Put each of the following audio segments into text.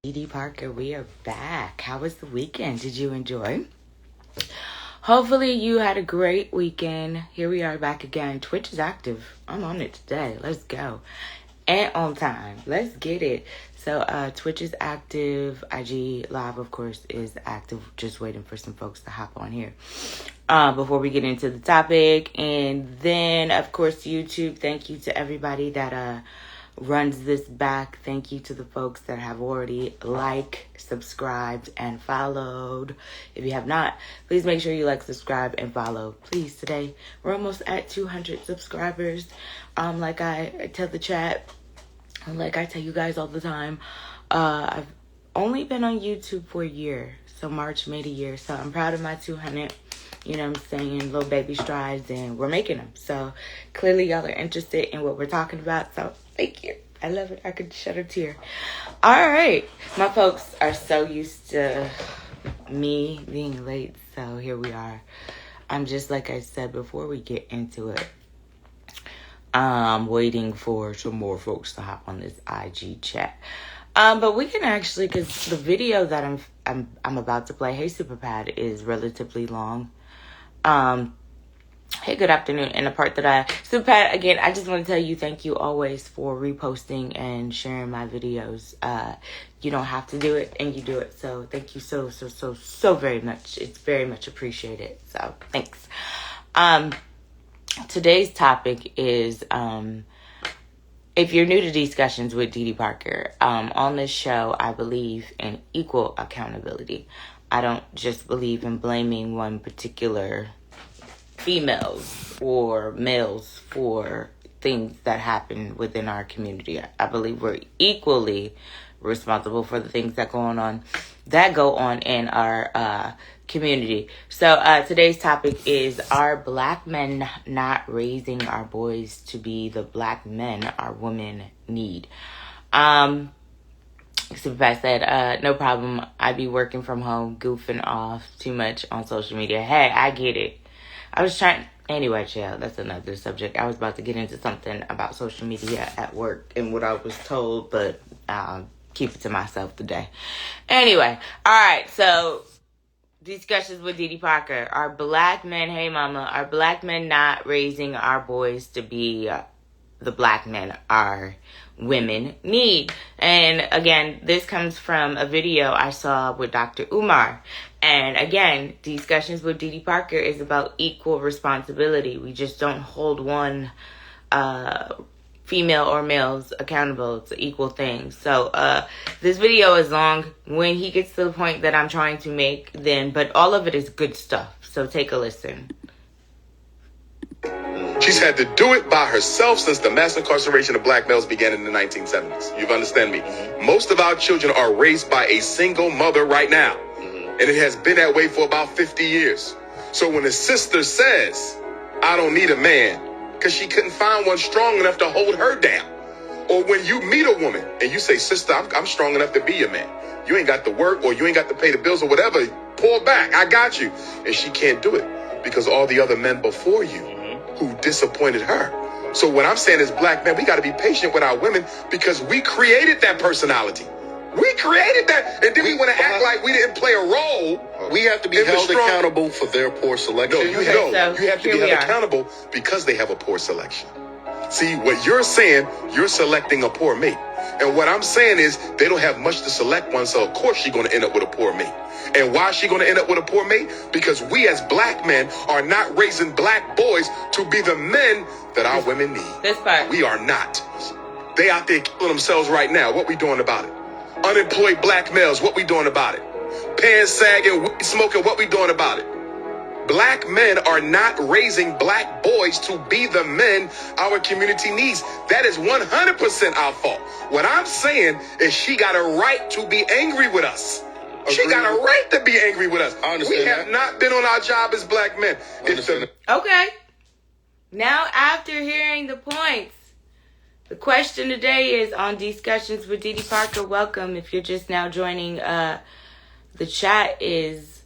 Dee Parker, we are back. How was the weekend? Did you enjoy? Hopefully you had a great weekend. Here we are back again. Twitch is active. I'm on it today. Let's go. And on time. Let's get it. So Twitch is active. IG Live, of course, is active. Just waiting for some folks to hop on here before we get into the topic. And then, of course, YouTube. Thank you to everybody that runs this back. Thank you to the folks that have already subscribed, and followed. If you have not, please make sure you subscribe, and follow. Please, today we're almost at 200 subscribers. Like I tell the chat, like I tell you guys all the time, I've only been on YouTube for a year. So March made a year. So I'm proud of my 200. You know what I'm saying? Little baby strides, and we're making them. So clearly y'all are interested in what we're talking about. So thank you. I love it. I could shed a tear. All right. My folks are so used to me being late. So here we are. I'm just, like I said before we get into it, waiting for some more folks to hop on this IG chat. But we can actually, because the video that I'm about to play, Hey Superpad, is relatively long. Hey, good afternoon. And the part that Superpad, again, I just want to tell you thank you always for reposting and sharing my videos. You don't have to do it, and you do it. So thank you so very much. It's very much appreciated. So thanks. Today's topic is, if you're new to Discussions with Dee Parker, on this show, I believe in equal accountability. I don't just believe in blaming one particular females or males for things that happen within our community. I believe we're equally responsible for the things that go on in our community. So today's topic is, are black men not raising our boys to be the black men our women need? Superbad said, no problem. I be working from home, goofing off too much on social media. Hey, I get it. Anyway, child, that's another subject. I was about to get into something about social media at work and what I was told, but I'll keep it to myself today. Anyway, all right, so Discussions with Dee Parker. Are black men, hey mama, are black men not raising our boys to be the black men our women need? And again, this comes from a video I saw with Dr. Umar. And again, Discussions with Dee Parker is about equal responsibility. We just don't hold one female or males accountable to equal things. So this video is long. When he gets to the point that I'm trying to make, but all of it is good stuff. So take a listen. She's had to do it by herself since the mass incarceration of black males began in the 1970s. You understand me? Most of our children are raised by a single mother right now. And it has been that way for about 50 years. So when a sister says, I don't need a man, because she couldn't find one strong enough to hold her down. Or when you meet a woman and you say, sister, I'm strong enough to be your man. You ain't got to work, or you ain't got to pay the bills or whatever. Pull back. I got you. And she can't do it because all the other men before you who disappointed her. So what I'm saying is, black men, we got to be patient with our women because we created that personality. We created that, and then we want to act like we didn't play a role. We have to be held accountable for their poor selection. No, you have to be held accountable because they have a poor selection. See, what you're saying, you're selecting a poor mate. And what I'm saying is, they don't have much to select one, so of course she's going to end up with a poor mate. And why is she going to end up with a poor mate? Because we as black men are not raising black boys to be the men that our women need. This part. We are not. They out there killing themselves right now. What we doing about it? Unemployed black males, what we doing about it? Pants sagging, weed smoking, what we doing about it? Black men are not raising black boys to be the men our community needs. That is 100% our fault. What I'm saying is, she got a right to be angry with us. She got a right to be angry with us. We have not been on our job as black men. Okay. Now, after hearing the points, the question today is on Discussions with Dee Parker. Welcome. If you're just now joining, the chat is,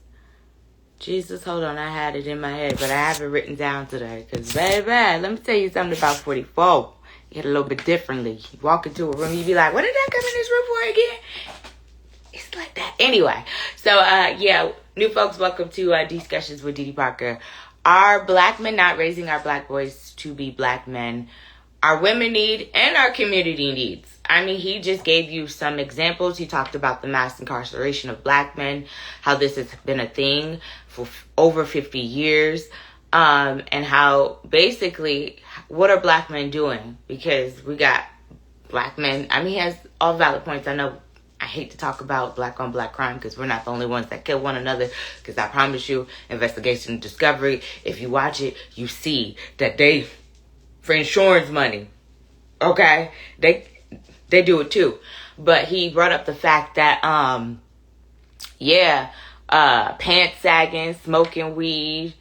Jesus, hold on. I had it in my head, but I have it written down today. Because, baby, let me tell you something about 44. You get a little bit differently. You walk into a room, you be like, what did I come in this room for again? Anyway, so yeah, new folks, welcome to Discussions with Didi Parker. Are black men not raising our black boys to be black men? Our women need and our community needs. I mean, he just gave you some examples. He talked about the mass incarceration of black men, how this has been a thing for over 50 years, and how basically, what are black men doing? Because we got black men. I mean, he has all valid points. I know I hate to talk about black on black crime because we're not the only ones that kill one another. Because I promise you, Investigation and Discovery, if you watch it, you see that they, for insurance money, okay, they do it too. But he brought up the fact that, pants sagging, smoking weed,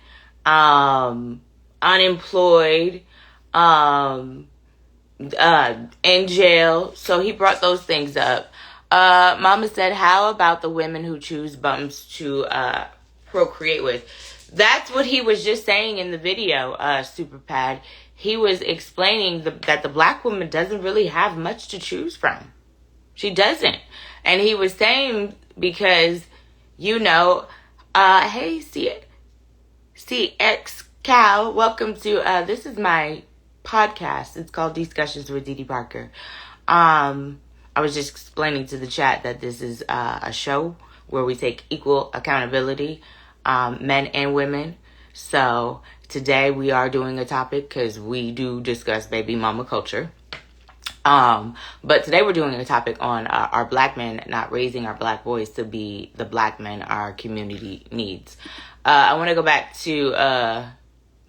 unemployed, in jail. So he brought those things up. Mama said, how about the women who choose bums to procreate with? That's what he was just saying in the video, Superpad. He was explaining that the black woman doesn't really have much to choose from. She doesn't. And he was saying because, hey, CX Cal, welcome to, this is my podcast. It's called Discussions with Didi Parker. I was just explaining to the chat that this is a show where we take equal accountability, men and women. So today we are doing a topic because we do discuss baby mama culture. But today we're doing a topic on our black men not raising our black boys to be the black men our community needs. I want to go back to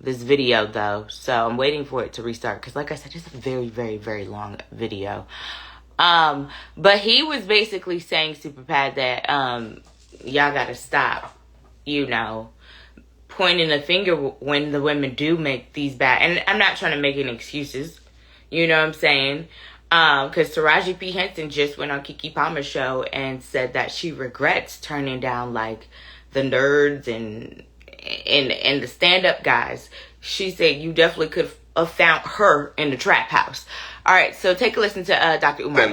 this video though. So I'm waiting for it to restart because like I said, it's a very, very, very long video. But he was basically saying, Superpad, that y'all gotta stop, pointing the finger when the women do make these bad, and I'm not trying to make any excuses, you know what I'm saying? Because Taraji P. Henson just went on Keke Palmer's show and said that she regrets turning down like the nerds and the stand-up guys. She said you definitely could have found her in the trap house. All right, so take a listen to Dr. Umar.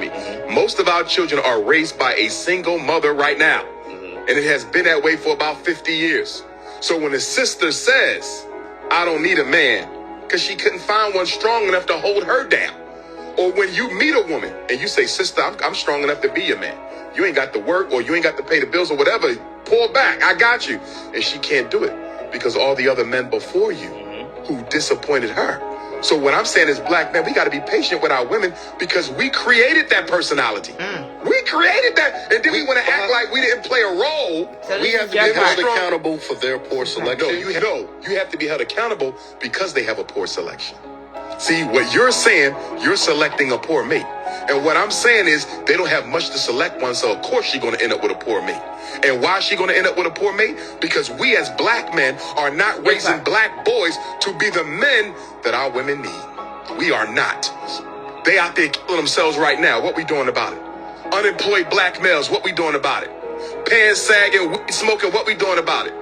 Most of our children are raised by a single mother right now. And it has been that way for about 50 years. So when a sister says, I don't need a man, because she couldn't find one strong enough to hold her down. Or when you meet a woman and you say, sister, I'm strong enough to be your man. You ain't got to work or you ain't got to pay the bills or whatever. Pull back, I got you. And she can't do it because all the other men before you who disappointed her. So what I'm saying is, black men, we got to be patient with our women because we created that personality. We created that. And then we want to act like we didn't play a role. So We have to be held accountable for their poor selection. No, you have to be held accountable because they have a poor selection. See, what you're saying, you're selecting a poor mate. And what I'm saying is they don't have much to select one, so of course she's going to end up with a poor mate. And why is she going to end up with a poor mate? Because we as black men are not raising black boys to be the men that our women need. We are not. They out there killing themselves right now. What we doing about it? Unemployed black males, what we doing about it? Pants sagging, weed smoking, what we doing about it?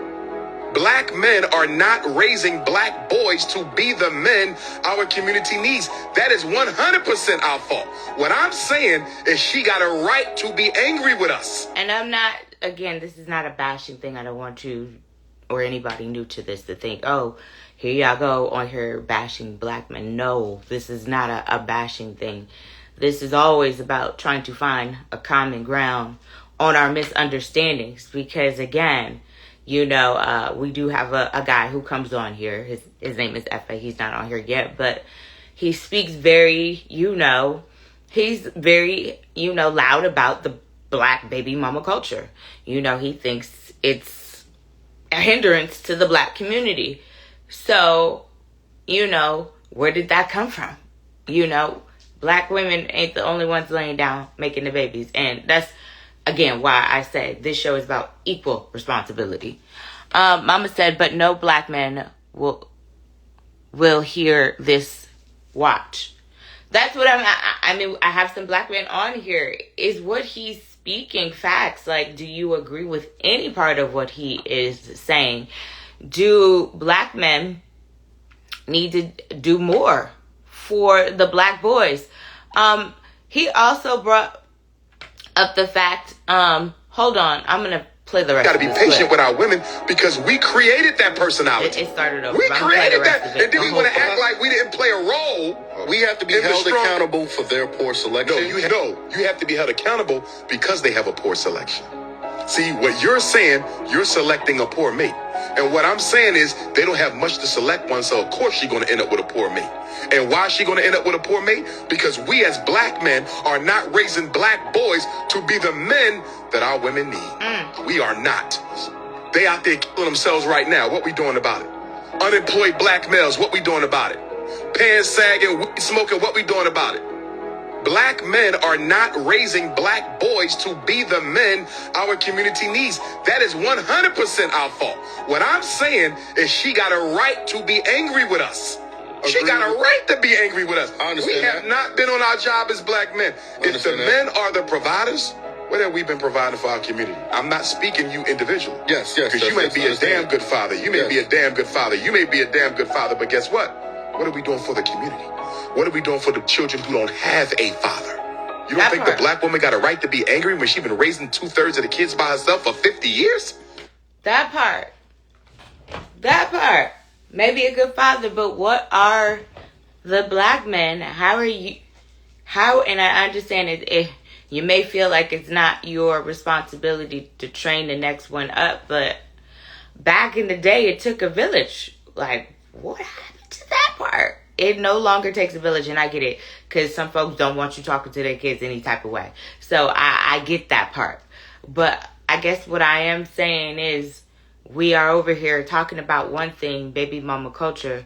Black men are not raising black boys to be the men our community needs. That is 100% our fault. What I'm saying is she got a right to be angry with us. And I'm not, again, this is not a bashing thing. I don't want you or anybody new to this to think, oh, here y'all go on here bashing black men. No, this is not a bashing thing. This is always about trying to find a common ground on our misunderstandings. Because again, we do have a guy who comes on here. His name is F.A. He's not on here yet, but he speaks very, he's very, loud about the black baby mama culture. He thinks it's a hindrance to the black community. So, where did that come from? Black women ain't the only ones laying down making the babies. And that's, again, why I say this show is about equal responsibility. Mama said, but no black men will hear this watch. That's what I mean, I have some black men on here. Is what he's speaking facts? Like, do you agree with any part of what he is saying? Do black men need to do more for the black boys? He also brought up the fact, Hold on. I'm going to play the rest Got to of be this patient clip. with our women because we created that personality. It started over. We I'm gonna play the created rest that. of it. And then The we whole want to clip. act like we didn't play a role. We have to be in the held strong- accountable for their poor selection. You have to be held accountable because they have a poor selection. See, what you're saying, you're selecting a poor mate. And what I'm saying is they don't have much to select one, so of course she's going to end up with a poor mate. And why is she going to end up with a poor mate? Because we as black men are not raising black boys to be the men that our women need. We are not. They out there killing themselves right now. What we doing about it? Unemployed black males, what we doing about it? Pants sagging, weed smoking, what we doing about it? Black men are not raising black boys to be the men our community needs. That is 100% our fault. What I'm saying is she got a right to be angry with us. She Agreed. got a right to be angry with us. I understand We have that. not been on our job as black men. If the understand that. men are the providers, what have we been providing for our community? I'm not speaking you individually. Yes. Because you may be a damn good father. You may Yes. be a damn good father. You may be a damn good father. But guess what? What are we doing for the community? What are we doing for the children who don't have a father? You don't That think part. the black woman got a right to be angry when she's been raising 2/3 of the kids by herself for 50 years? That part. Maybe a good father, but what are the black men? How, and I understand it, you may feel like it's not your responsibility to train the next one up, but back in the day, it took a village. Like, what happened to that part? It no longer takes a village, and I get it, because some folks don't want you talking to their kids any type of way. So I get that part. But I guess what I am saying is, we are over here talking about one thing, baby mama culture,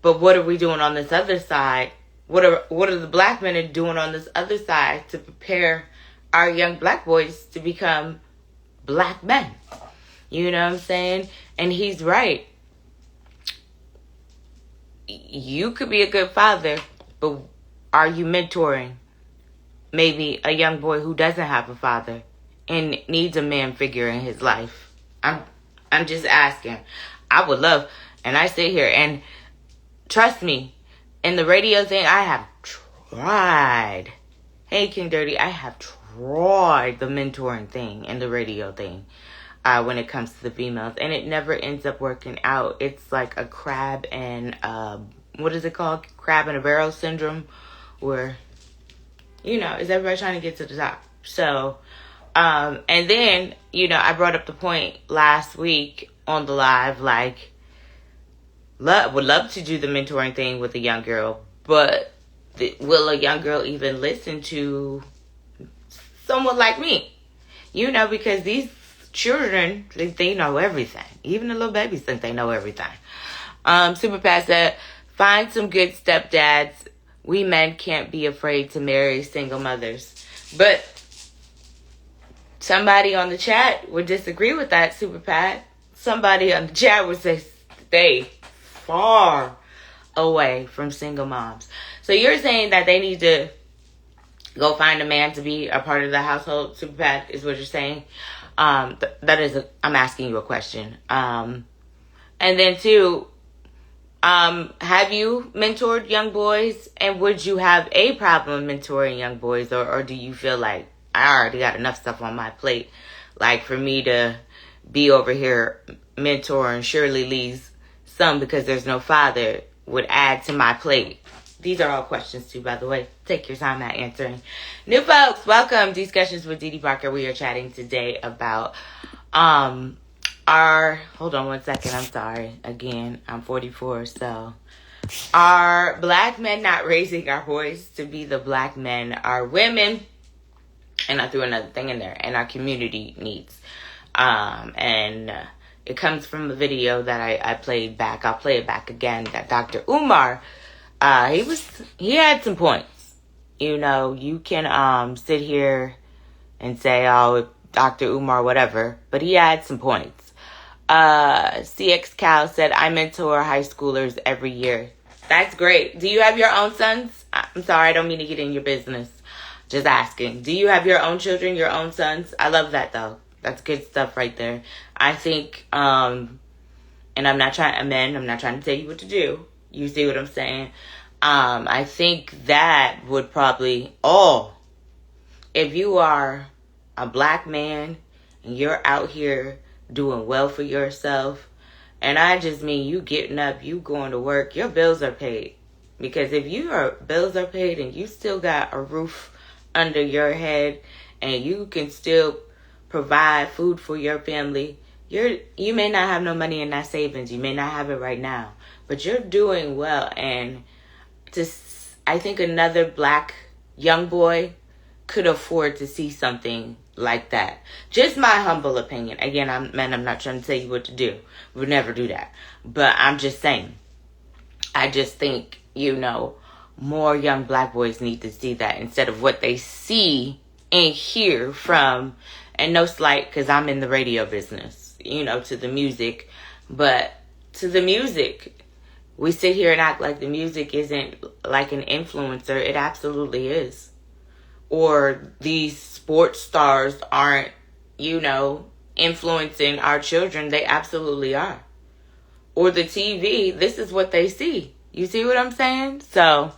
but what are we doing on this other side? What are the black men doing on this other side to prepare our young black boys to become black men? You know what I'm saying? And he's right. You could be a good father, but are you mentoring maybe a young boy who doesn't have a father and needs a man figure in his life? I'm just asking. I would love, and I sit here and trust me, in the radio thing, I have tried. Hey, King Dirty, I have tried the mentoring thing and the radio thing when it comes to the females, and it never ends up working out. It's like a crab and, what is it called? Crab in a barrel syndrome, where, is everybody trying to get to the top? So, and then, I brought up the point last week on the live, like, would love to do the mentoring thing with a young girl, but will a young girl even listen to someone like me? Because these children, they know everything. Even the little babies think they know everything. Super Pat said, find some good stepdads. We men can't be afraid to marry single mothers. But somebody on the chat would disagree with that, Super Pat. Somebody on the chat would say stay far away from single moms. So you're saying that they need to go find a man to be a part of the household, Super Pat, is what you're saying? I'm asking you a question. And then two, have you mentored young boys, and would you have a problem mentoring young boys, or do you feel like I already got enough stuff on my plate, like for me to be over here mentoring Shirley Lee's son because there's no father would add to my plate? These are all questions too, by the way. Take your time at answering. New folks, welcome. Discussions with Dee Dee Parker. We are chatting today about hold on one second. I'm sorry. Again, I'm 44, so are black men not raising our boys to be the black men our women, and I threw another thing in there, and our community needs. It comes from a video that I played back. I'll play it back again. That Dr. Umar, he had some points. You can sit here and say, oh, Dr. Umar, whatever, but he had some points. CX Cal said, I mentor high schoolers every year. That's great. Do you have your own sons? I'm sorry, I don't mean to get in your business. Just asking. Do you have your own children, your own sons? I love that, though. That's good stuff right there. I think, and I'm not trying to tell you what to do. You see what I'm saying? I think that would probably, if you are a black man and you're out here doing well for yourself, and I just mean you getting up, you going to work, your bills are paid. Because if your bills are paid and you still got a roof under your head and you can still provide food for your family, you may not have no money in that savings. You may not have it right now, but you're doing well. And I think another black young boy could afford to see something like that. Just my humble opinion. Again, I'm not trying to tell you what to do. We'll never do that. But I'm just saying, I just think, more young black boys need to see that instead of what they see and hear from, and no slight, because I'm in the radio business, to the music. But to the music, we sit here and act like the music isn't like an influencer. It absolutely is. Or these sports stars aren't, influencing our children. They absolutely are. Or the TV, this is what they see. You see what I'm saying? So,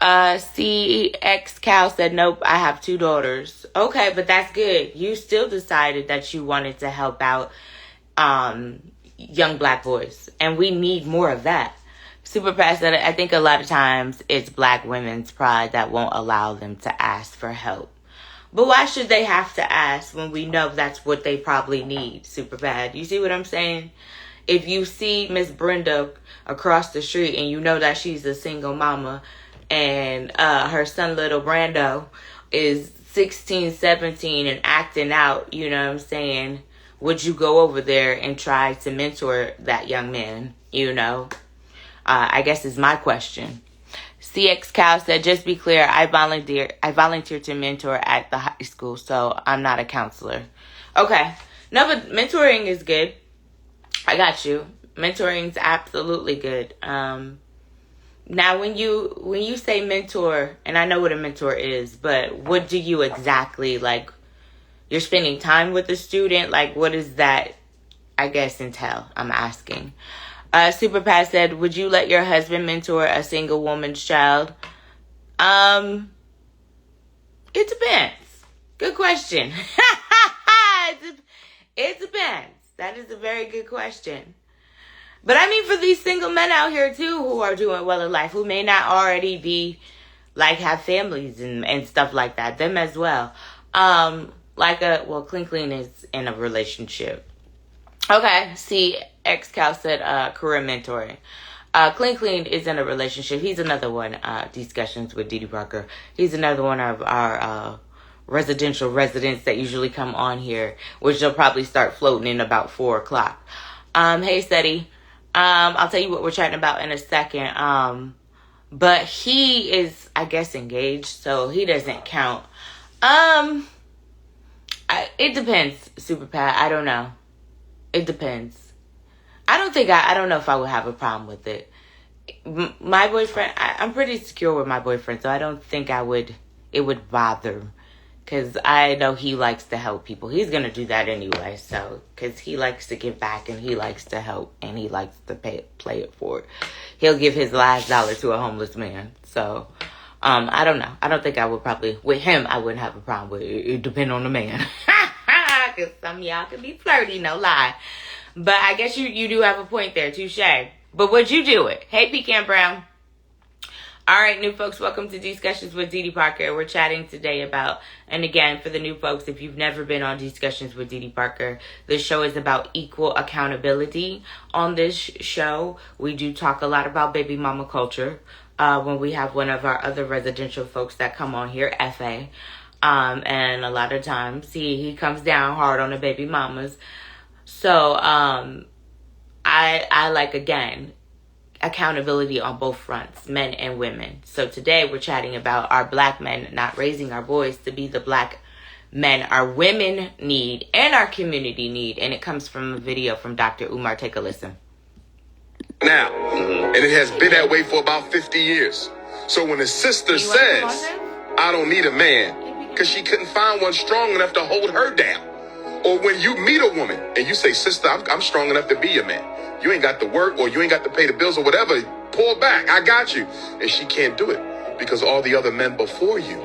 CX Cal said, nope, I have 2 daughters. Okay, but that's good. You still decided that you wanted to help out young black boys. And we need more of that. Super Pat said, I think a lot of times it's black women's pride that won't allow them to ask for help. But why should they have to ask when we know that's what they probably need, Super Pat? You see what I'm saying? If you see Miss Brenda across the street and you know that she's a single mama and her son little Brando is 16, 17 and acting out, you know what I'm saying? Would you go over there and try to mentor that young man, I guess is my question. CX Cal said, just be clear, I volunteer to mentor at the high school, so I'm not a counselor. Okay. No, but mentoring is good. I got you. Mentoring's absolutely good. Now, when you say mentor, and I know what a mentor is, but what do you exactly, you're spending time with the student? What does that, I guess, entail? I'm asking. Super Pat said, would you let your husband mentor a single woman's child? It depends. Good question. It depends. That is a very good question. But I mean, for these single men out here, too, who are doing well in life, who may not already be, have families and stuff like that, them as well. Clean Clean is in a relationship. Okay, see, X-Cal said career mentoring. Clean Clean is in a relationship. He's another one, Discussions with Didi Parker. He's another one of our residential residents that usually come on here, which they'll probably start floating in about 4 o'clock. Hey, Steady. I'll tell you what we're chatting about in a second. But he is, I guess, engaged, so he doesn't count. It depends, Super Pat. I don't know. It depends. I don't know if I would have a problem with it. My boyfriend, I'm pretty secure with my boyfriend, so I don't think it would bother him. Because I know he likes to help people. He's going to do that anyway. So, because he likes to give back and he likes to help and he likes to play it forward. He'll give his last dollar to a homeless man. So, I don't know. I don't think I would with him, I wouldn't have a problem with it. It depends on the man. Because some of y'all can be flirty, no lie. But I guess you do have a point there, touche. But would you do it? Hey, Pecan Brown. All right, new folks, welcome to Discussions with Didi Parker. We're chatting today about, and again, for the new folks, if you've never been on Discussions with Didi Parker, this show is about equal accountability. On this show, we do talk a lot about baby mama culture. When we have one of our other residential folks that come on here, FA, and a lot of times he comes down hard on the baby mamas. So I like, again, accountability on both fronts, men and women. So today we're chatting about our black men not raising our boys to be the black men our women need and our community need. And it comes from a video from Dr. Umar. Take a listen. Now, and it has been that way for about 50 years. So when a sister says, I don't need a man, because she couldn't find one strong enough to hold her down. Or when you meet a woman and you say, sister, I'm strong enough to be your man. You ain't got to work or you ain't got to pay the bills or whatever. Pull back. I got you. And she can't do it because all the other men before you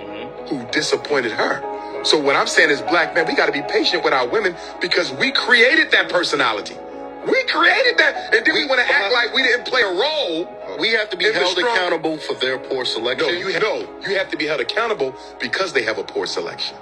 who disappointed her. So what I'm saying is, black men, we got to be patient with our women because we created that personality. We created that, and then we want to act like we didn't play a role. We have to be in the held strong- accountable for their poor selection. You have to be held accountable because they have a poor selection.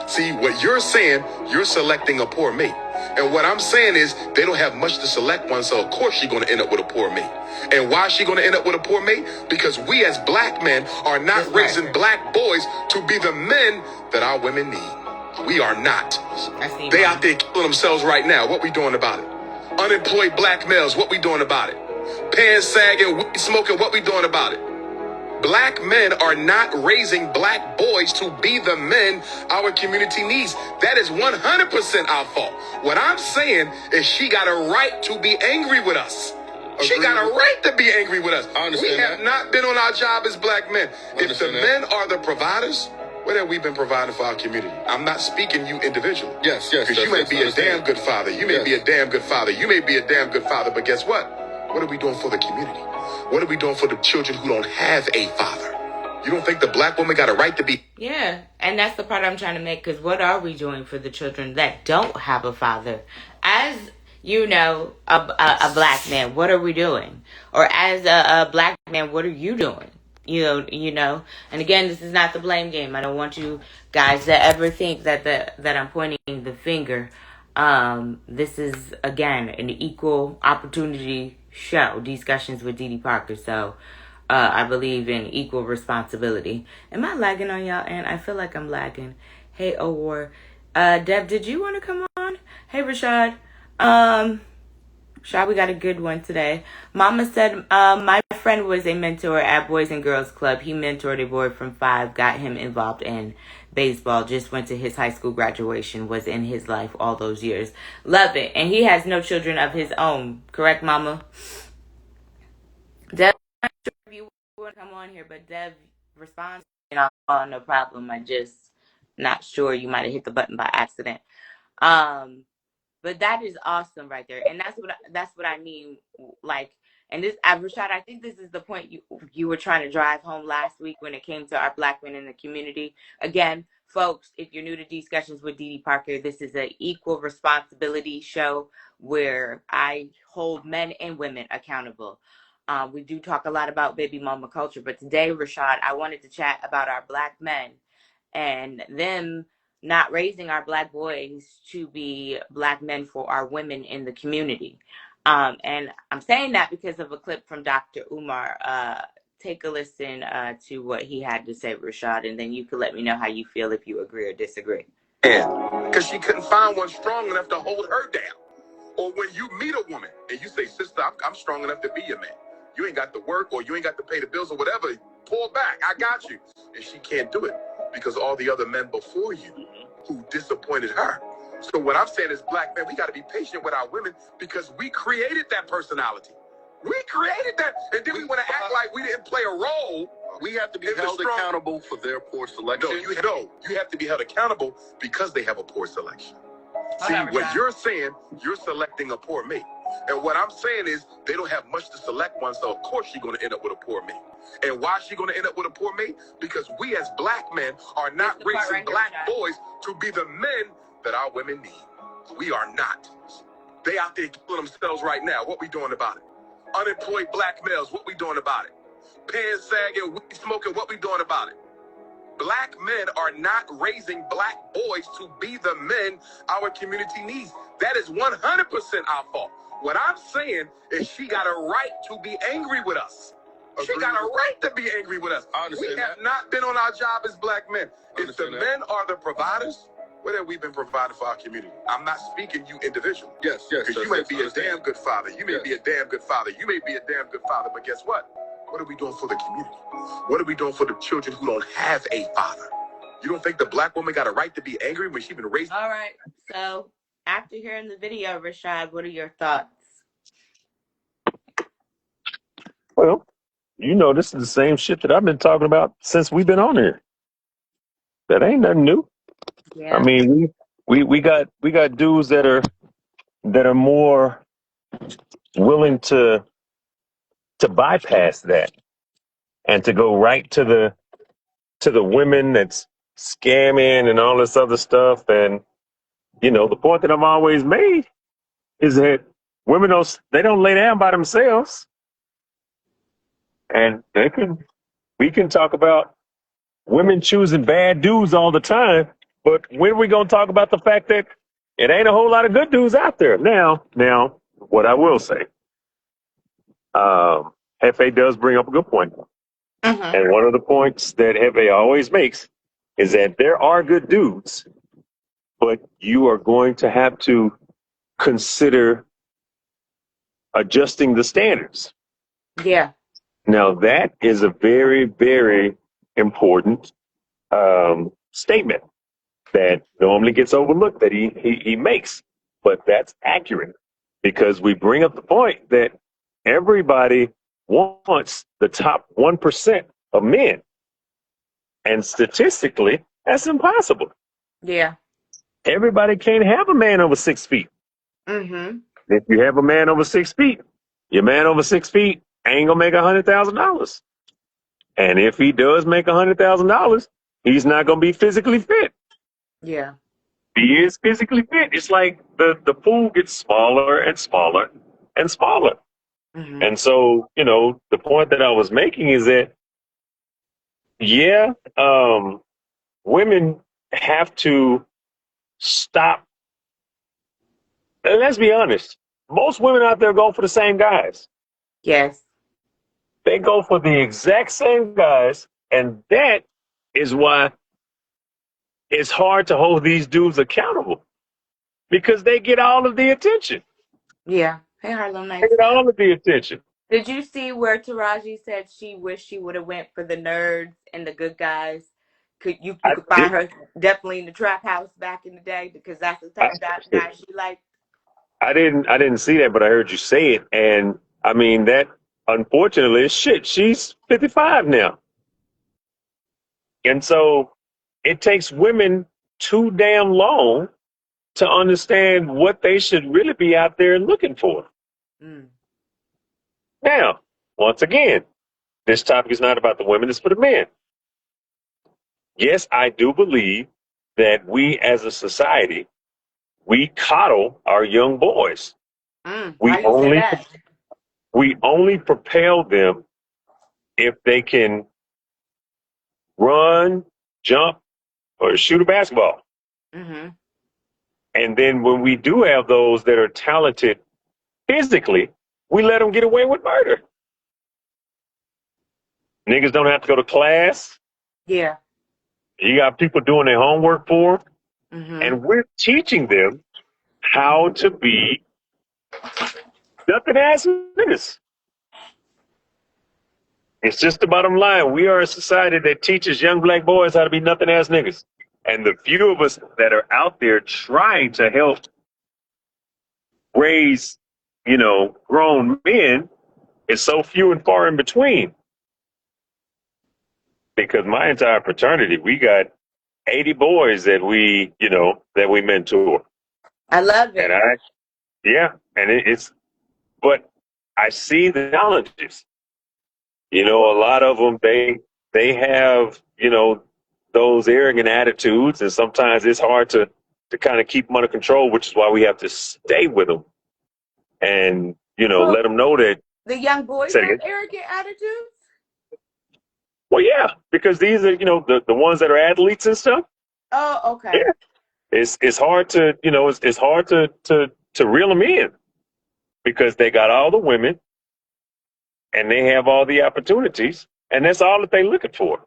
See, what you're saying, you're selecting a poor mate. And what I'm saying is they don't have much to select one, so of course she's going to end up with a poor mate. And why is she going to end up with a poor mate? Because we as black men are not That's right. raising black boys to be the men that our women need. We are not. I see. They out there killing themselves right now. What we doing about it? Unemployed black males, what we doing about it? Pants sagging, weed smoking, what we doing about it? Black men are not raising black boys to be the men our community needs. That is 100% our fault. What I'm saying is she got a right to be angry with us. She Agreed. got a right to be angry with us. I understand We have that. not been on our job as black men. If the understand that. men are the providers, what have we been providing for our community? I'm not speaking you individually. Yes. Because you may be a damn good father. You may be a damn good father. You may be a damn good father. But guess what? What are we doing for the community? What are we doing for the children who don't have a father? You don't think the black woman got a right to be? Yeah, and that's the part I'm trying to make, because what are we doing for the children that don't have a father? As you know, a black man, what are we doing? Or as a black man, what are you doing? You know. And again, this is not the blame game. I don't want you guys to ever think that I'm pointing the finger. This is again an equal opportunity show, discussions with Dee Dee Parker. So I believe in equal responsibility. Am I lagging on y'all? And I feel like I'm lagging. Hey, Owar. Deb, did you want to come on? Hey, Rashad. Rashad, we got a good one today. Mama said, my friend was a mentor at Boys and Girls Club. He mentored a boy from 5, got him involved in baseball, just went to his high school graduation, was in his life all those years. Love it. And he has no children of his own. Correct, Mama? Deb, I'm not sure if you want to come on here, but Deb responds, no problem. I just not sure. You might have hit the button by accident. But that is awesome right there. And that's what I mean. Like, and this, Rashad, I think this is the point you were trying to drive home last week when it came to our black men in the community. Again, folks, if you're new to Discussions with Dee Dee Parker, this is an equal responsibility show where I hold men and women accountable. We do talk a lot about baby mama culture, but today, Rashad, I wanted to chat about our black men and them not raising our black boys to be black men for our women in the community. And I'm saying that because of a clip from Dr. Umar. Take a listen to what he had to say, Rashad, and then you can let me know how you feel, if you agree or disagree. Because she couldn't find one strong enough to hold her down. Or when you meet a woman and you say, sister, I'm strong enough to be your man. You ain't got to work or you ain't got to pay the bills or whatever. Pull back. I got you. And she can't do it because all the other men before you who disappointed her. So what I'm saying is, black men, we got to be patient with our women because we created that personality. We created that. And then we want to act like we didn't play a role. We have to be in the held strong- accountable for their poor selection. No, you have to be held accountable because they have a poor selection. See, Hold on, what Rashad. you're saying, you're selecting a poor mate. And what I'm saying is they don't have much to select one, so of course she's going to end up with a poor mate. And why is she going to end up with a poor mate? Because we as black men are not That's the part raising right here, black Rashad. boys to be the men that our women need. We are not. They out there killing themselves right now. What we doing about it? Unemployed black males, what we doing about it? Pants sagging, weed smoking, what we doing about it? Black men are not raising black boys to be the men our community needs. That is 100% our fault. What I'm saying is she got a right to be angry with us. She Agreed. got a right to be angry with us. I understand We have that. not been on our job as black men. If the understand that. men are the providers, what have we been providing for our community? I'm not speaking you individually. Yes. Because you may yes, be I a understand. damn good father. You may Yes. be a damn good father. You may be a damn good father. But guess what? What are we doing for the community? What are we doing for the children who don't have a father? You don't think the black woman got a right to be angry when she been raised? All right. So after hearing the video, Rashad, what are your thoughts? Well, this is the same shit that I've been talking about since we've been on here. That ain't nothing new. Yeah. I mean, we got dudes that are more willing to bypass that and to go right to the women that's scamming and all this other stuff. And, the point that I've always made is that women they don't lay down by themselves. And we can talk about women choosing bad dudes all the time, but when are we going to talk about the fact that it ain't a whole lot of good dudes out there? Now, what I will say, Hefe does bring up a good point. Mm-hmm. And one of the points that Hefe always makes is that there are good dudes, but you are going to have to consider adjusting the standards. Yeah. Now, that is a very, very important statement that normally gets overlooked that he makes. But that's accurate because we bring up the point that everybody wants the top 1% of men. And statistically, that's impossible. Yeah. Everybody can't have a man over 6 feet. Mm-hmm. If you have a man over 6 feet, your man over 6 feet ain't gonna make $100,000. And if he does make $100,000, he's not gonna be physically fit. Yeah. He is physically fit. It's like the pool gets smaller and smaller and smaller. Mm-hmm. And so, the point that I was making is that, women have to stop. And let's be honest. Most women out there go for the same guys. Yes. They go for the exact same guys. And that is why it's hard to hold these dudes accountable because they get all of the attention. Yeah. Hey, Harlem Nights. They get all of the attention. Did you see where Taraji said she wished she would have went for the nerds and the good guys? You could find her definitely in the trap house back in the day because that's the type of guy she liked. I didn't see that, but I heard you say it, and I mean that. Unfortunately, is shit. She's 55 now, and so it takes women too damn long to understand what they should really be out there looking for. Mm. Now, once again, this topic is not about the women; it's for the men. Yes, I do believe that we, as a society, we coddle our young boys. Why you say that? We only propel them if they can run, jump, or shoot a basketball. Mm-hmm. And then when we do have those that are talented physically, we let them get away with murder. Niggas don't have to go to class. Yeah. You got people doing their homework for them. Mm-hmm. And we're teaching them how to be nothing ass niggas. It's just the bottom line. We are a society that teaches young black boys how to be nothing ass niggas. And the few of us that are out there trying to help raise, grown men is so few and far in between. Because my entire fraternity, we got 80 boys that we mentor. I love it. And but I see the challenges. A lot of them, they have, those arrogant attitudes, and sometimes it's hard to kind of keep them under control, which is why we have to stay with them and, let them know that. The young boys have arrogant attitudes? Well, yeah, because these are, the ones that are athletes and stuff. Oh, okay. Yeah. It's hard to, it's hard to reel them in because they got all the women and they have all the opportunities, and that's all that they're looking for.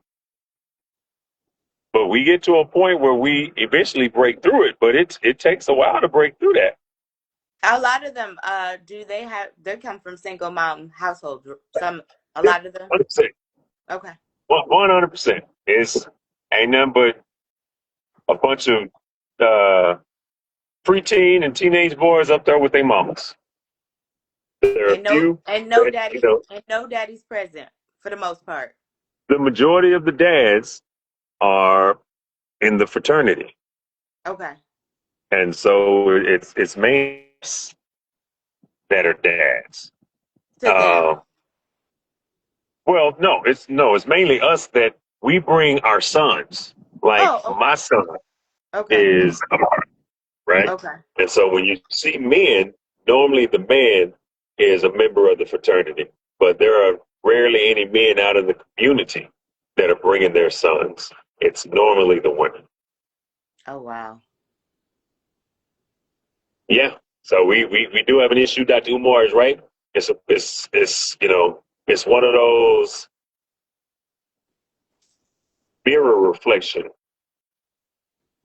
But we get to a point where we eventually break through it, but it takes a while to break through that. A lot of them, they come from single mom households. A lot of them? 100%. Okay. 100%. Ain't nothing but a bunch of preteen and teenage boys up there with their mamas. No daddy's present for the most part. The majority of the dads are in the fraternity. Okay. And so it's mainly that are dads. Well, no, it's mainly us that we bring our sons. Like Oh, my son okay. is Amari, right? Okay. And so when you see men, normally the man is a member of the fraternity, but there are rarely any men out in the community that are bringing their sons. It's normally the women. Oh, wow. Yeah. So we do have an issue. Dr. Umar is right. It's it's one of those mirror reflection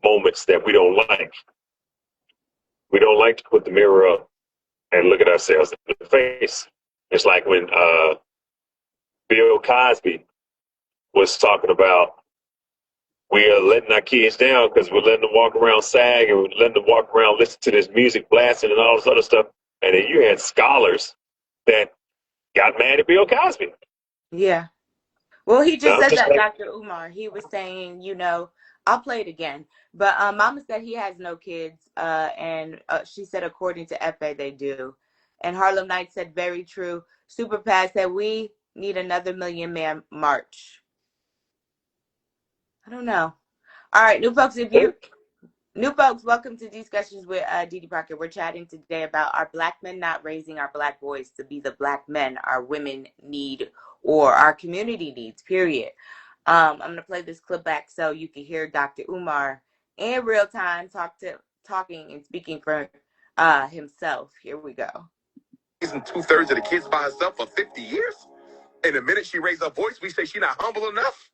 moments that we don't like. We don't like to put the mirror up and look at ourselves in the face. It's like when Bill Cosby was talking about we are letting our kids down because we're letting them walk around sag and we're letting them walk around listen to this music blasting and all this other stuff. And then you had scholars that got mad at Bill Cosby. Yeah. Well, he just I'm said just that, like, Dr. Umar. He was saying, I'll play it again. But Mama said he has no kids, and she said according to FA they do. And Harlem Knight said very true. Super Pad said we need another Million Man march. I don't know. All right, new folks, welcome to Discussions with Didi Parker. We're chatting today about our black men not raising our black boys to be the black men our women need or our community needs, period. I'm going to play this clip back so you can hear Dr. Umar in real time talking and speaking for himself. Here we go. Raising 2/3 of the kids by herself for 50 years. And the minute she raised her voice, we say she's not humble enough.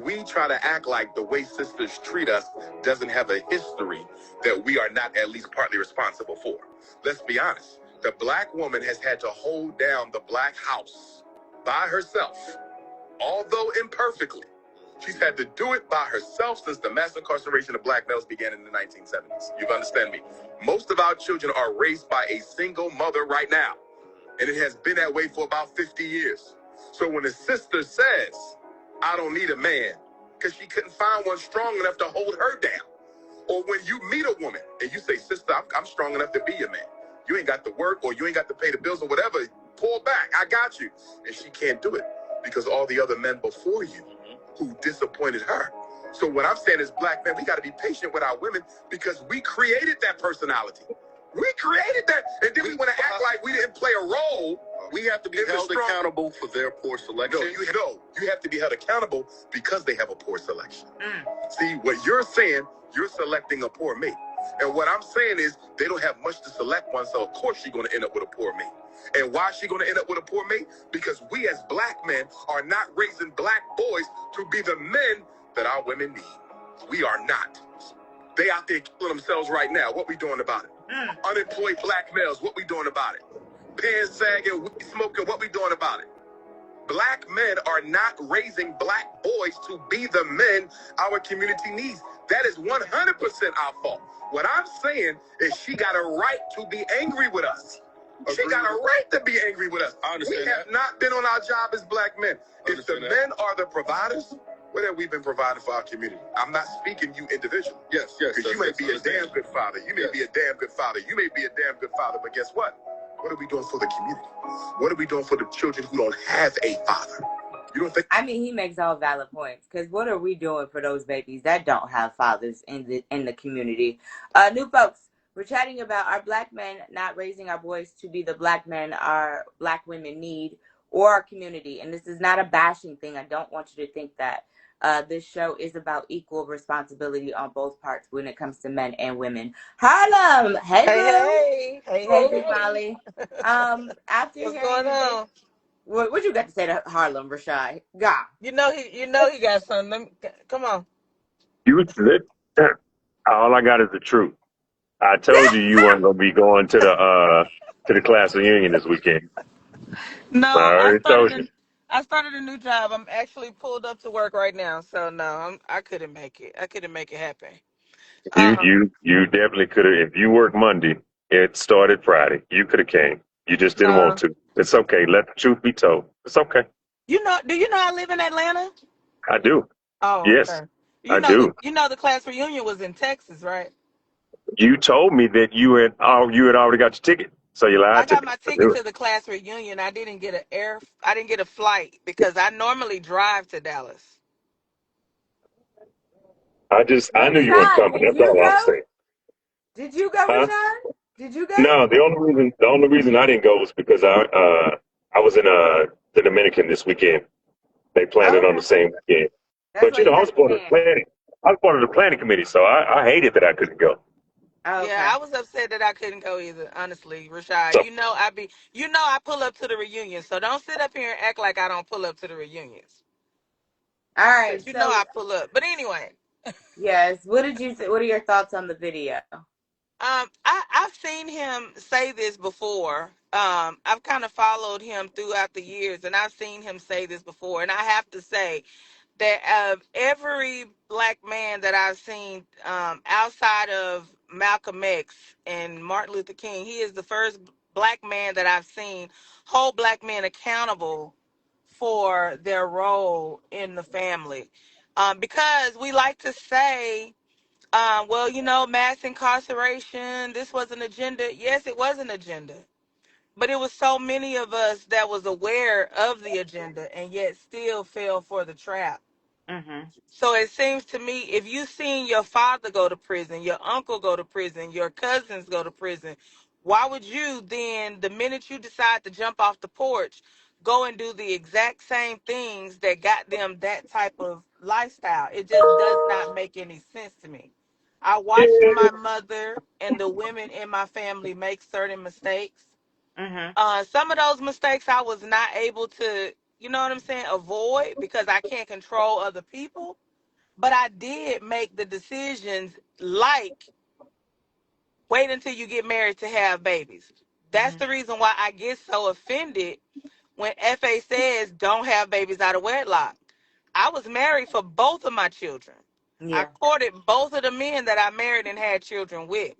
We try to act like the way sisters treat us doesn't have a history that we are not at least partly responsible for. Let's be honest. The black woman has had to hold down the black house by herself, although imperfectly. She's had to do it by herself since the mass incarceration of black males began in the 1970s. You understand me? Most of our children are raised by a single mother right now, and it has been that way for about 50 years. So when a sister says, I don't need a man, because she couldn't find one strong enough to hold her down. Or when you meet a woman and you say, sister, I'm strong enough to be your man. You ain't got to work or you ain't got to pay the bills or whatever. Pull back. I got you. And she can't do it because all the other men before you who disappointed her. So what I'm saying is, black men, we got to be patient with our women because we created that personality. We created that. And then we want to act like we didn't play a role. We have to be held accountable for their poor selection. You have to be held accountable because they have a poor selection. See, what you're saying, you're selecting a poor mate. And what I'm saying is they don't have much to select one, so of course she's going to end up with a poor mate. And why is she going to end up with a poor mate? Because we as black men are not raising black boys to be the men that our women need. We are not. They out there killing themselves right now. What we doing about it? Unemployed black males, what we doing about it? Pants sagging, weed smoking, what we doing about it? Black men are not raising black boys to be the men our community needs. That is 100% our fault. What I'm saying is she got a right to be angry with us. She got a right to be angry with us. I understand We have not been on our job as black men. If the men are the providers, what have we been providing for our community? I'm not speaking you individually. Yes. Because you may be a damn good father. You may be a damn good father. You may be a damn good father, but guess what? What are we doing for the community? What are we doing for the children who don't have a father? You don't think? I mean, he makes all valid points. Because what are we doing for those babies that don't have fathers in the community? New folks, we're chatting about our black men not raising our boys to be the black men our black women need or our community. And this is not a bashing thing. I don't want you to think that. This show is about equal responsibility on both parts when it comes to men and women. Harlem, hey, Hey, Big Molly. After what's hearing going on? what you got to say to Harlem, Rashad? God. You know he got something. Come on. all I got is the truth. I told you weren't going to be going to the class reunion this weekend. No, I already told you. I started a new job. I'm actually pulled up to work right now, so no, I couldn't make it. I couldn't make it happen. Um, You definitely could have. If you work Monday, it started Friday. You could have came. You just didn't want no. to. It's okay. Let the truth be told. It's okay. Do you know I live in Atlanta? I do. Oh, Yes, okay. I do. You know the class reunion was in Texas, right? You told me that you had already got your ticket, so you I lied to got me. my I ticket knew to it. the class reunion. I didn't get a flight because I normally drive to Dallas. I knew you weren't Rashad, coming. That's all I'm saying. did you go, Huh? Rashad? Did you go? No, the only reason I didn't go was because I was in the Dominican this weekend. They planned Oh, it on okay. the same weekend. That's But why you I had was to part of the plan. planning. I was part of the planning committee, so I hated that I couldn't go. Oh, Yeah, okay. I was upset that I couldn't go either. Honestly, Rashad, So I pull up to the reunions, so don't sit up here and act like I don't pull up to the reunions, All right. because So, I pull up. But anyway, yes, what did you say? What are your thoughts on the video? I've seen him say this before. I've kind of followed him throughout the years, and I've seen him say this before. And I have to say that of every black man that I've seen, outside of Malcolm X and Martin Luther King, he is the first black man that I've seen hold black men accountable for their role in the family. Because we like to say, well, mass incarceration, this was an agenda. Yes, it was an agenda. But it was so many of us that was aware of the agenda and yet still fell for the trap. Mm-hmm. So it seems to me, if you seen your father go to prison, your uncle go to prison, your cousins go to prison, why would you then, the minute you decide to jump off the porch, go and do the exact same things that got them that type of lifestyle? It just does not make any sense to me. I watched yeah, my mother and the women in my family make certain mistakes. Mm-hmm. Some of those mistakes I was not able to, you know what I'm saying, avoid because I can't control other people. But I did make the decisions like wait until you get married to have babies. That's Mm-hmm. the reason why I get so offended when FA says don't have babies out of wedlock. I was married for both of my children. I Yeah. courted both of the men that I married and had children with.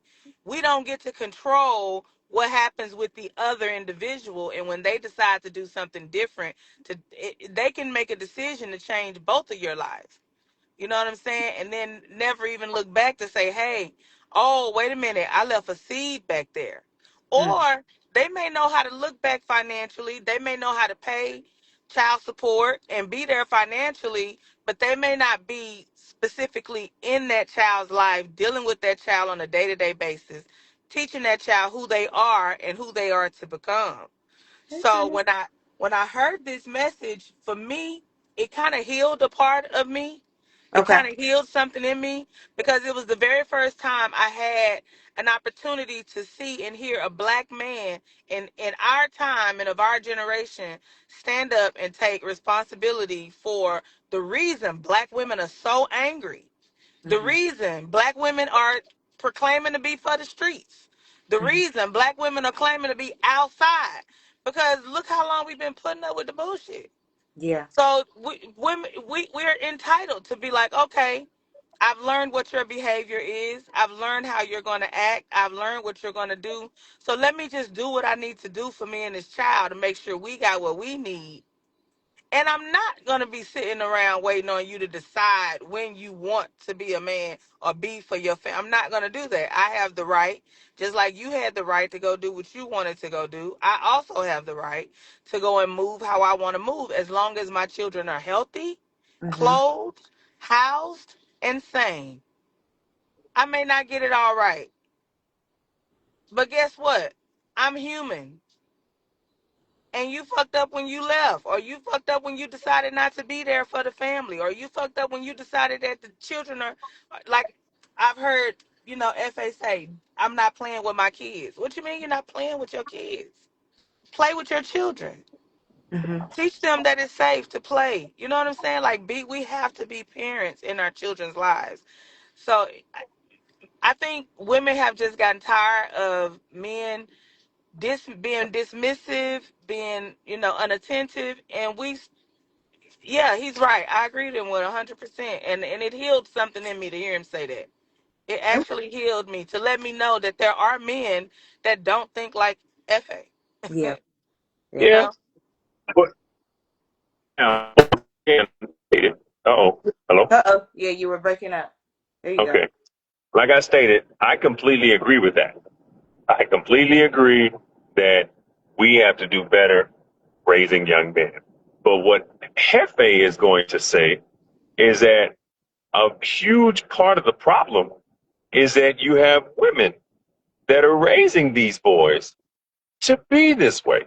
We don't get to control what happens with the other individual, and when they decide to do something different, they can make a decision to change both of your lives. You know what I'm saying? And then never even look back to say, hey, oh, wait a minute, I left a seed back there. Mm-hmm. Or they may know how to look back financially. They may know how to pay child support and be there financially, but they may not be specifically in that child's life, dealing with that child on a day-to-day basis, teaching that child who they are and who they are to become. So Okay. when I heard this message, for me, it kind of healed a part of me. It Okay. kind of healed something in me because it was the very first time I had an opportunity to see and hear a black man in our time and of our generation stand up and take responsibility for the reason black women are so angry, the Mm-hmm. reason black women are proclaiming to be for the streets. The Mm-hmm. reason black women are claiming to be outside. Because look how long we've been putting up with the bullshit. Yeah. So we're entitled to be like, okay, I've learned what your behavior is. I've learned how you're going to act. I've learned what you're going to do. So let me just do what I need to do for me and this child to make sure we got what we need, and I'm not going to be sitting around waiting on you to decide when you want to be a man or be for your family. I'm not going to do that. I have the right, just like you had the right to go do what you wanted to go do. I also have the right to go and move how I want to move as long as my children are healthy, Mm-hmm. clothed, housed, and sane. I may not get it all right, but guess what? I'm human. And you fucked up when you left, or you fucked up when you decided not to be there for the family, or you fucked up when you decided that the children are like, I've heard, FA say, I'm not playing with my kids. What you mean you're not playing with your kids? Play with your children. Mm-hmm. Teach them that it's safe to play. You know what I'm saying? Like, we have to be parents in our children's lives. So I think women have just gotten tired of men being dismissive, being, unattentive, and yeah, he's right. I agree with him 100%, and it healed something in me to hear him say that. It Okay. actually healed me to let me know that there are men that don't think like Yeah. FA. you Yeah. yeah. know? But now, again, oh, hello. Uh-oh. Yeah, you were breaking up. There you go. Okay. Like I stated, I completely agree with that. I completely agree that we have to do better raising young men. But what Hefe is going to say is that a huge part of the problem is that you have women that are raising these boys to be this way.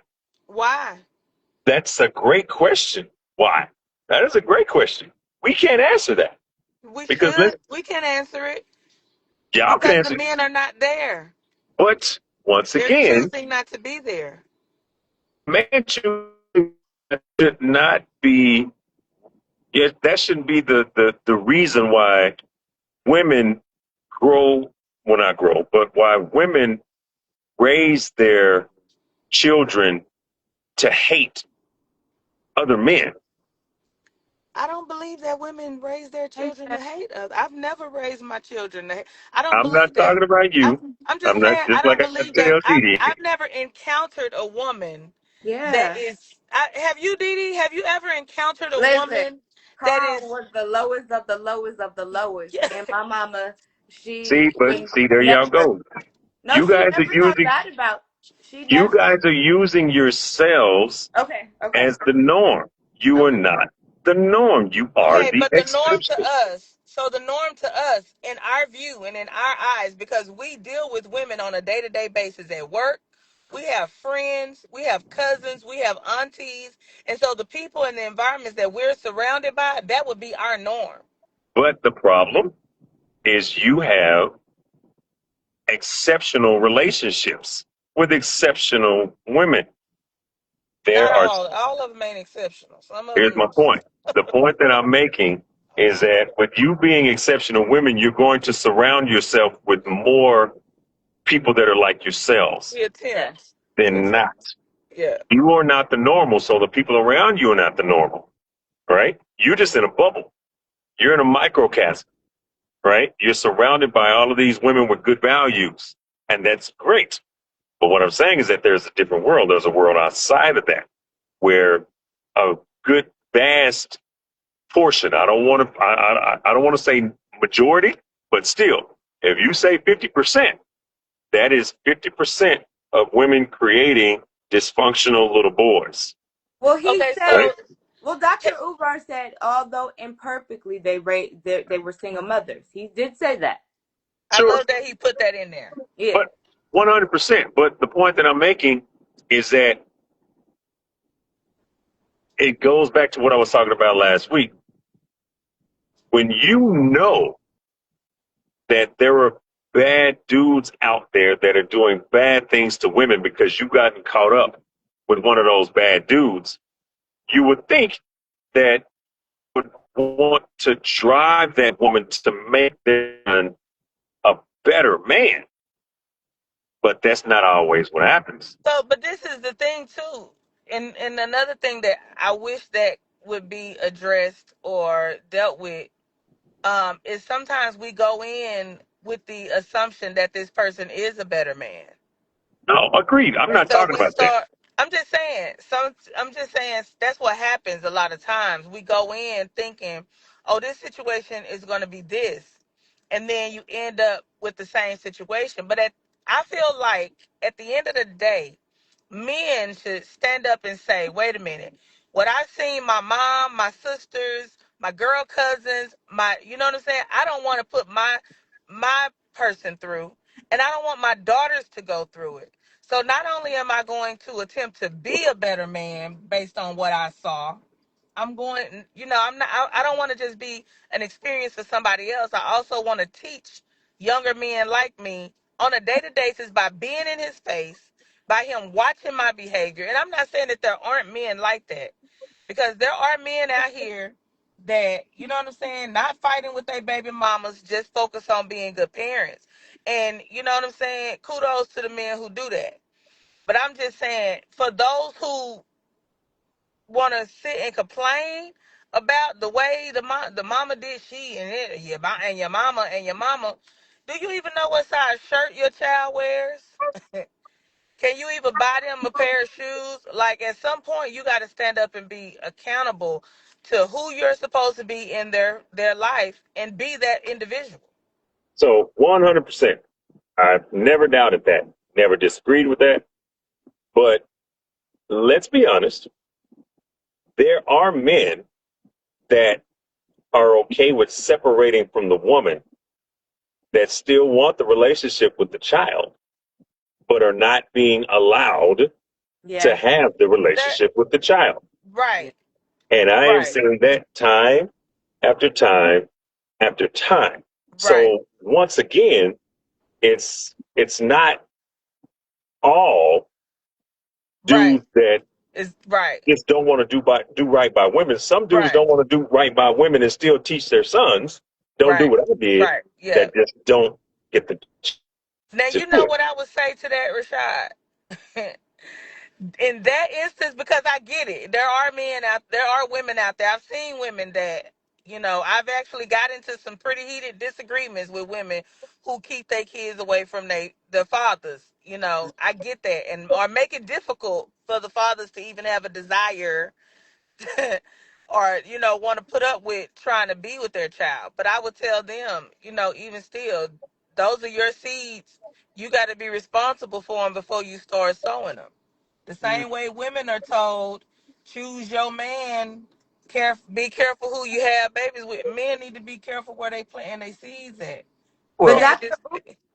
Why? That's a great question. Why? That is a great question. We can't answer that because We can answer it y'all can because the answer. men are not there. But once They're again, choosing not to be there. man choosing should not be. Yeah, that shouldn't be the reason why women grow. Well, not grow, but why women raise their children to hate other men. I don't believe that women raise their children to hate us. I've never raised my children to hate. I don't I'm not believe that. talking about I'm, you. I'm I'm just not saying I just don't like I believe that. tell Didi. I've never encountered a woman that Yeah. is. Have you, Dee Dee? Have you ever encountered a Listen, woman that Carl is? was the lowest of the lowest of the lowest. Yeah. And my mama, See, but she see, there y'all never, go. no, You she guys are never thought using bad about, she you never, guys are using yourselves okay, okay. as the norm. You are Okay. not the norm. You are Okay, the but the norm to exception. us, so the norm to us, in our view and in our eyes, because we deal with women on a day-to-day basis at work, we have friends, we have cousins, we have aunties, and so the people and the environments that we're surrounded by, that would be our norm. But the problem is you have exceptional relationships with exceptional women. There Not are, all of them ain't exceptional. Some of here's them, my point. The point that I'm making is that with you being exceptional women, you're going to surround yourself with more people that are like yourselves we Yeah. attempt. We than not. attempt. Yeah. You are not the normal, so the people around you are not the normal, right? You're just in a bubble. You're in a microcosm, right? You're surrounded by all of these women with good values, and that's great. But what I'm saying is that there's a different world. There's a world outside of that where a good vast portion, I don't want to say majority, but still, if you say 50%, that is 50% of women creating dysfunctional little boys, Well, he Okay, said, right? so well, Dr. Ugar said, although imperfectly, they were single mothers. He did say that. I Sure, love that he put that in there. Yeah. but 100%. But the point that I'm making is that it goes back to what I was talking about last week. When you know that there are bad dudes out there that are doing bad things to women because you've gotten caught up with one of those bad dudes, you would think that would want to drive that woman to make them a better man. But that's not always what happens. So, but this is the thing too, and another thing that I wish that would be addressed or dealt with, is sometimes we go in with the assumption that this person is a better man. No, agreed. I'm And not so talking we about that. start. I'm just saying that's what happens a lot of times. We go in thinking, "Oh, this situation is going to be this," and then you end up with the same situation. I feel like at the end of the day, men should stand up and say, "Wait a minute, what I've seen my mom, my sisters, my girl cousins, you know what I'm saying? I don't want to put my person through, and I don't want my daughters to go through it." So not only am I going to attempt to be a better man based on what I saw, I'm going, I don't want to just be an experience for somebody else. I also want to teach younger men like me on a day-to-day basis by being in his face, by him watching my behavior. And I'm not saying that there aren't men like that, because there are men out here that, you know what I'm saying, not fighting with their baby mamas, just focus on being good parents. And you know what I'm saying? Kudos to the men who do that. But I'm just saying, for those who want to sit and complain about the way the mama did she and your mama, do you even know what size shirt your child wears? Can you even buy them a pair of shoes? Like, at some point, you got to stand up and be accountable to who you're supposed to be in their life and be that individual. So 100%. I've never doubted that, never disagreed with that. But let's be honest, there are men that are okay with separating from the woman that still want the relationship with the child, but are not being allowed to Yeah. have the relationship with the child. Yeah. Right. And I am Right. seeing that time after time after time. Right. So once again, it's not all Right. dudes that It's right. just don't want to do right by women. Some dudes Right. don't want to do right by women and still teach their sons, don't do Right. what I did, Right. Yeah. that just don't get the Now to you do know it. what I would say to that, Rashad. In that instance, because I get it, there are women out there. I've seen women that, I've actually got into some pretty heated disagreements with women who keep their kids away from their fathers. I get that, and or make it difficult for the fathers to even have a desire or want to put up with trying to be with their child. But I would tell them, even still, those are your seeds. You got to be responsible for them before you start sowing them. The Mm. same way women are told, choose your man. Be careful who you have babies with. Men need to be careful where they plant their seeds at. But Well, Can't just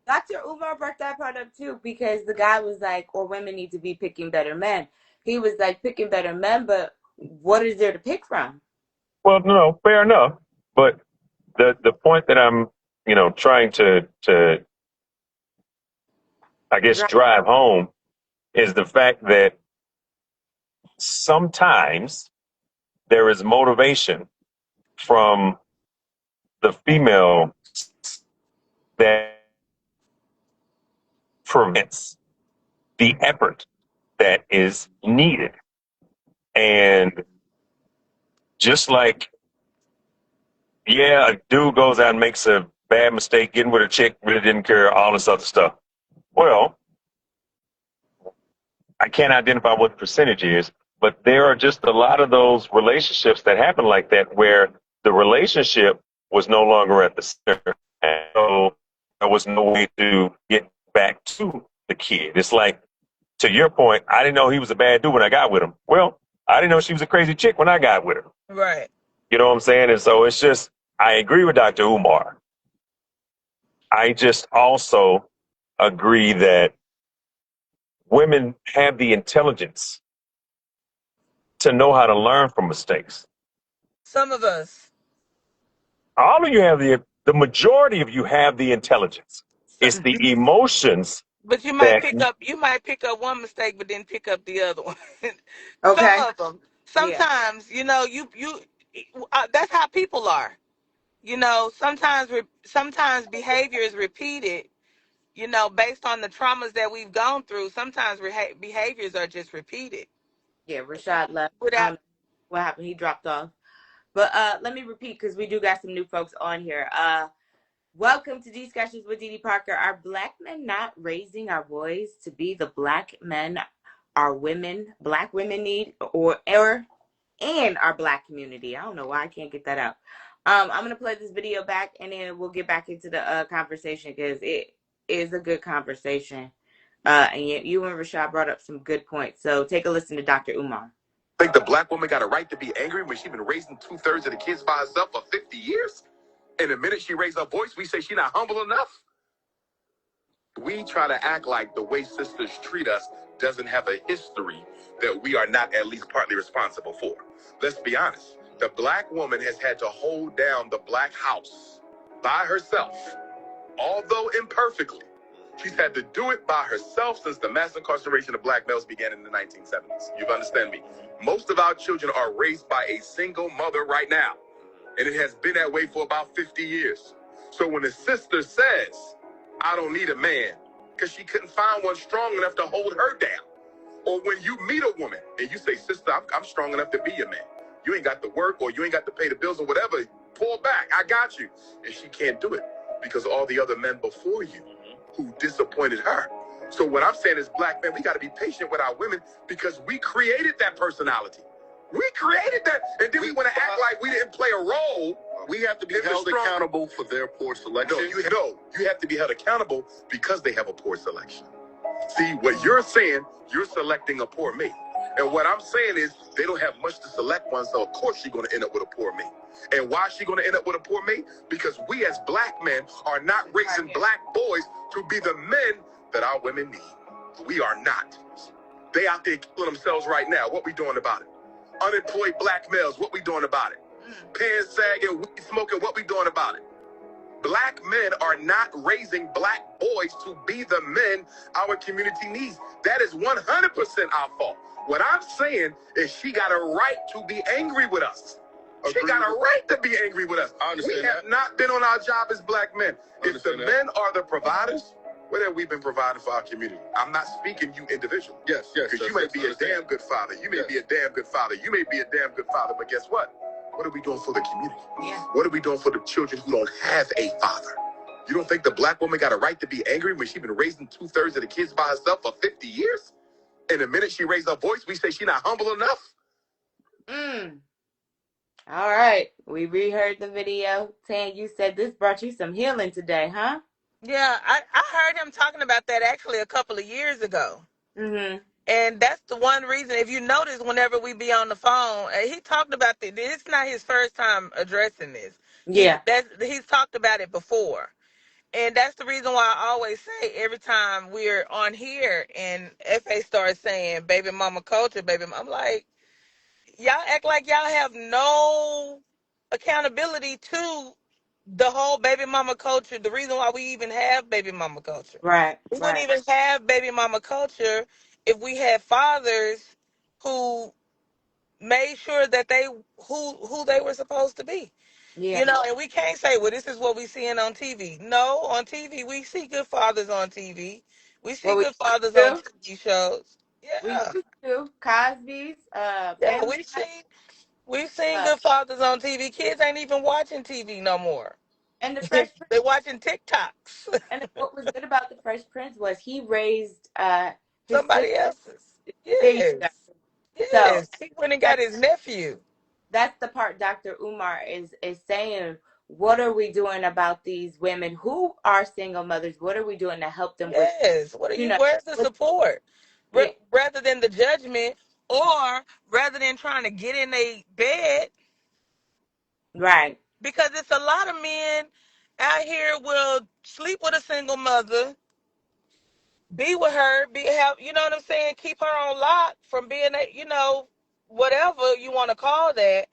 Dr. Umar brought that part up too, because the guy was like, or women need to be picking better men. He was like, picking better men, but what is there to pick from? well, no, fair enough. But the point that I'm, trying to I guess Right. drive home is the fact that sometimes there is motivation from the female that prevents the effort that is needed. And just like, yeah, a dude goes out and makes a bad mistake getting with a chick, really didn't care, all this other stuff. Well, I can't identify what the percentage is, but there are just a lot of those relationships that happen like that where the relationship was no longer at the center. And so there was no way to get back to the kid. It's like, to your point, I didn't know he was a bad dude when I got with him. Well, I didn't know she was a crazy chick when I got with her. right. You know what I'm saying? And so it's just, I agree with Dr. Umar. I just also agree that women have the intelligence to know how to learn from mistakes. Some of us. All of you have the majority of you have the intelligence. It's the emotions But that, you might pick up one mistake, but then pick up the other one. Some Okay. of them. Yeah. Sometimes, that's how people are. Sometimes behavior is repeated. Based on the traumas that we've gone through. Sometimes behaviors are just repeated. Yeah. Rashad left. I Without don't know what happened. He dropped off. But let me repeat, because we do got some new folks on here. Welcome to Discussions with Dee Parker. Are Black men not raising our boys to be the Black men Black women need, or and our Black community? I don't know why I can't get that out. I'm gonna play this video back, and then we'll get back into the conversation, because it is a good conversation. And you and Rashad brought up some good points. So take a listen to Dr. Umar. Think the black woman got a right to be angry when she's been raising 2/3 of the kids by herself for 50 years? And the minute she raised her voice, we say she's not humble enough? We try to act like the way sisters treat us doesn't have a history that we are not at least partly responsible for. Let's be honest. The black woman has had to hold down the black house by herself, although imperfectly. She's had to do it by herself since the mass incarceration of black males began in the 1970s. You understand me? Most of our children are raised by a single mother right now, and it has been that way for about 50 years. So when a sister says, I don't need a man, because she couldn't find one strong enough to hold her down. Or when you meet a woman and you say, sister, I'm strong enough to be your man. You ain't got to work, or you ain't got to pay the bills or whatever. Pull back, I got you. And she can't do it because all the other men before you who disappointed her. So what I'm saying is, black men, we got to be patient with our women, because we created that personality. We created that, and then we want to act like we didn't play a role. We have to be held accountable for their poor selection. You have to be held accountable because they have a poor selection. See, what you're saying, you're selecting a poor mate. And what I'm saying is they don't have much to select one, so of course she's going to end up with a poor mate. And why is she going to end up with a poor mate? Because we as black men are not raising black boys to be the men that our women need. We are not. They out there killing themselves right now. What we doing about it? Unemployed black males, what we doing about it? Pants sagging, weed smoking, what we doing about it? Black men are not raising black boys to be the men our community needs. That is 100% our fault. What I'm saying is she got a right to be angry with us. She got a right to be angry with us. I understand We have that. not been on our job as black men. If the Understand that. men are the providers, what have we been providing for our community? I'm not speaking you individually. Yes, yes. Because you may be a damn good father. You may Yes. be a damn good father. You may be a damn good father, but guess what? What are we doing for the community? Yeah. What are we doing for the children who don't have a father? You don't think the black woman got a right to be angry when she's been raising 2/3 of the kids by herself for 50 years? And the minute she raised her voice, we say she's not humble enough? All right. We reheard the video. Tan, you said this brought you some healing today, huh? Yeah, I heard him talking about that actually a couple of years ago. Mm-hmm. And that's the one reason, if you notice, whenever we be on the phone, he talked about this. It's not his first time addressing this. Yeah. He's talked about it before. And that's the reason why I always say every time we're on here and FA starts saying baby mama culture, I'm like, y'all act like y'all have no accountability to the whole baby mama culture. The reason why we even have baby mama culture. Right. We wouldn't Right. even have baby mama culture if we had fathers who made sure that they who they were supposed to be. Yeah. You know, and we can't say, well, this is what we seeing on TV. No, on TV we see good fathers on TV. We see Well, we good fathers on do. TV shows. We Yeah. used to. Cosby's, Yeah, Family we've seen uh, good fathers on TV. Kids ain't even watching TV no more. and the Fresh Prince. They watching TikToks. And what was good about the Fresh Prince was he raised his Somebody sister. else's. There you go. Yes. So Yes. He went and got that his nephew. that's the part Dr. Umar is saying. What are we doing about these women who are single mothers? What are we doing to help them with, Yes. Where's the with support? yeah, Rather than the judgment, or rather than trying to get in a bed, right. because it's a lot of men out here will sleep with a single mother, be with her, you know what I'm saying, keep her on lock from being whatever you want to call that,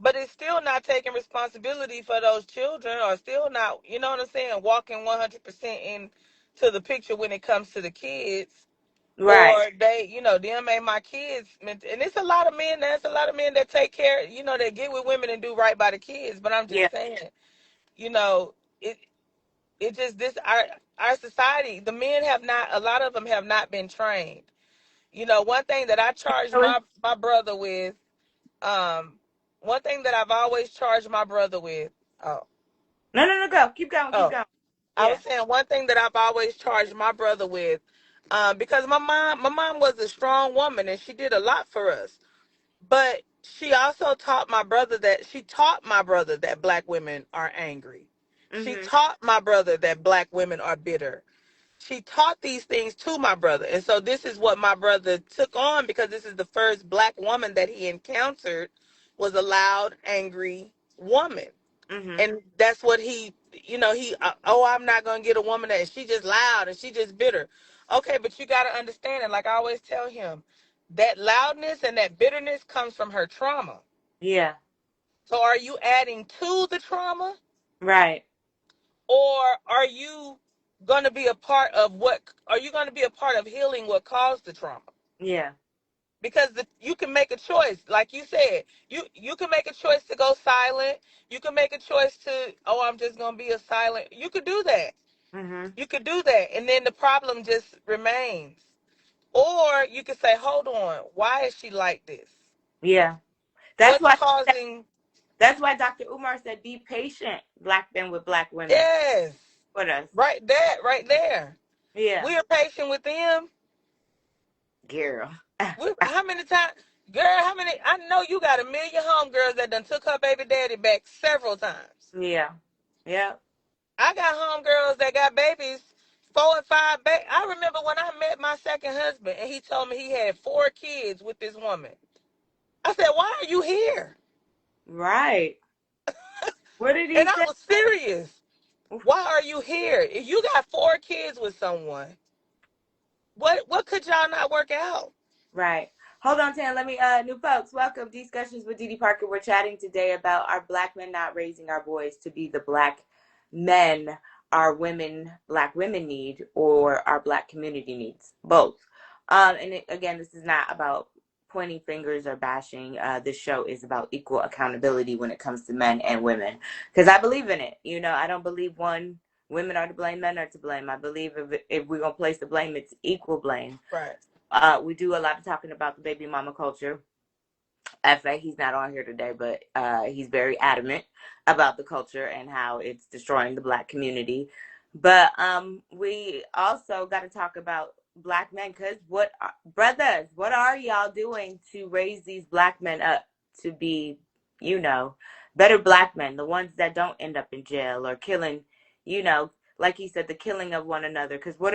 but it's still not taking responsibility for those children, or still not, you know what I'm saying, walking 100% into the picture when it comes to the kids. Right. Or them ain't my kids. And it's a lot of men. There's a lot of men that take care, that get with women and do right by the kids. But I'm Yeah. just saying, you know, it it just this our society. The men have not. A lot of them have not been trained. One thing that I charged So my brother with. One thing that I've always charged my brother with. Oh, no, go. Keep going, keep oh. going. I Yeah. was saying one thing that I've always charged my brother with, because my mom was a strong woman and she did a lot for us. But she also taught my brother that black women are angry. She Mm-hmm. taught my brother that black women are bitter. She taught these things to my brother. And so this is what my brother took on, because this is the first black woman that he encountered, was a loud, angry woman. Mm-hmm. And that's what I'm not going to get a woman that she just loud and she just bitter. Okay, but you got to understand, and like I always tell him, that loudness and that bitterness comes from her trauma. Yeah. So are you adding to the trauma, Right. or are you going to be a part of healing what caused the trauma? Yeah. Because you can make a choice, like you said, you can make a choice to go silent. You can make a choice to, I'm just gonna be a silent. You could do that. Mm-hmm. You could do that, and then the problem just remains. Or you could say, hold on, why is she like this? Yeah. That's What's why causing? that's why Dr. Umar said be patient, black men with black women. Yes, With us. right there. Yeah. We're patient with them. Girl. How many times, girl? I know you got a million homegirls that done took her baby daddy back several times. Yeah. Yeah. I got homegirls that got babies 4 and 5 I remember when I met my second husband and he told me he had 4 kids with this woman. I said, "Why are you here?" Right. What did he And I say? was serious. Why are you here? If you got 4 kids with someone, what could y'all not work out? Right. Hold on, Tan. Let me, new folks, welcome. Discussions with Didi Parker. We're chatting today about our black men not raising our boys to be the black men black women need, or our black community needs. Both. Again, this is not about pointing fingers or bashing. This show is about equal accountability when it comes to men and women. Because I believe in it. I don't believe women are to blame, men are to blame. I believe if we're going to place the blame, it's equal blame. Right. We do a lot of talking about the baby mama culture. FA, he's not on here today, but he's very adamant about the culture and how it's destroying the black community. But we also got to talk about black men, because brothers, what are y'all doing to raise these black men up to be, better black men, the ones that don't end up in jail or killing, like he said, the killing of one another? Because what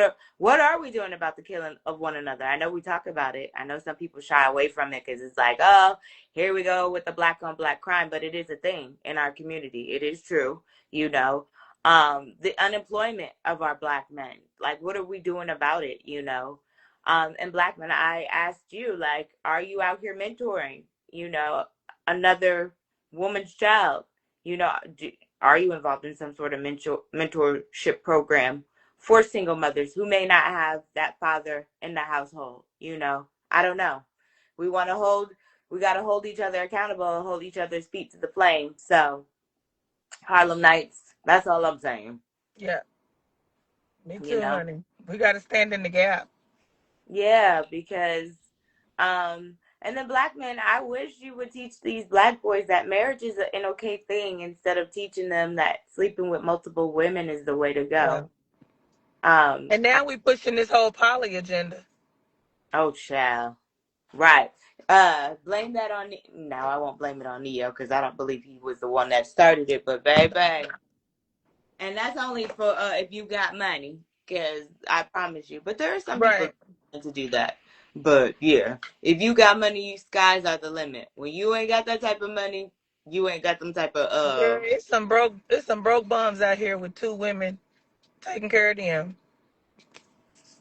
are we doing about the killing of one another? I know we talk about it. I know some people shy away from it because it's like, oh, here we go with the black on black crime, but it is a thing in our community. It is true, the unemployment of our black men. Like, what are we doing about it, and black men, I asked you, like, are you out here mentoring, another woman's child? Are you involved in some sort of mentorship program for single mothers who may not have that father in the household? I don't know. We got to hold each other accountable and hold each other's feet to the flame. So, Harlem Nights, that's all I'm saying. Yeah. Me too, honey. We got to stand in the gap. Yeah, because, and then black men, I wish you would teach these black boys that marriage is an okay thing instead of teaching them that sleeping with multiple women is the way to go. Yeah. And now we pushing this whole poly agenda. Oh, child. Right. Blame that on, no, I won't blame it on Neo because I don't believe he was the one that started it, but baby. And that's only for if you got money, because I promise you. But there are some people to do that. But yeah, if you got money, you skies are the limit. When you ain't got that type of money, you ain't got them type of Girl, it's some broke bums out here with 2 women taking care of them.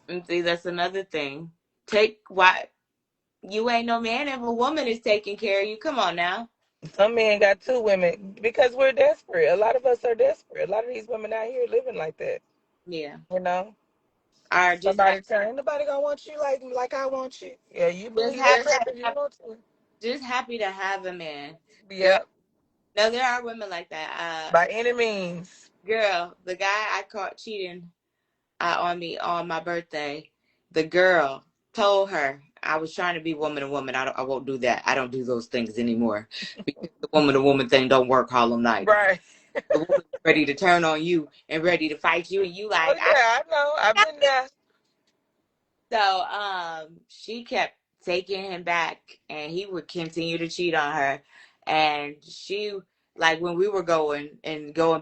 And see, that's another thing. You ain't no man if a woman is taking care of you. Come on now. Some men got 2 women because we're desperate. A lot of us are desperate. A lot of these women out here living like that. Yeah. Somebody ain't nobody gonna want you like I want you. Yeah, you believe that if you want to. Just happy to have a man. Yeah. No, there are women like that. By any means. Girl, the guy I caught cheating on me on my birthday, the girl told her, I was trying to be woman to woman. I won't do that. I don't do those things anymore because the woman to woman thing don't work Harlem Night. Right. The woman ready to turn on you and ready to fight you, and you like, I know. I've been there. So she kept taking him back, and he would continue to cheat on her. And she, like, when we were going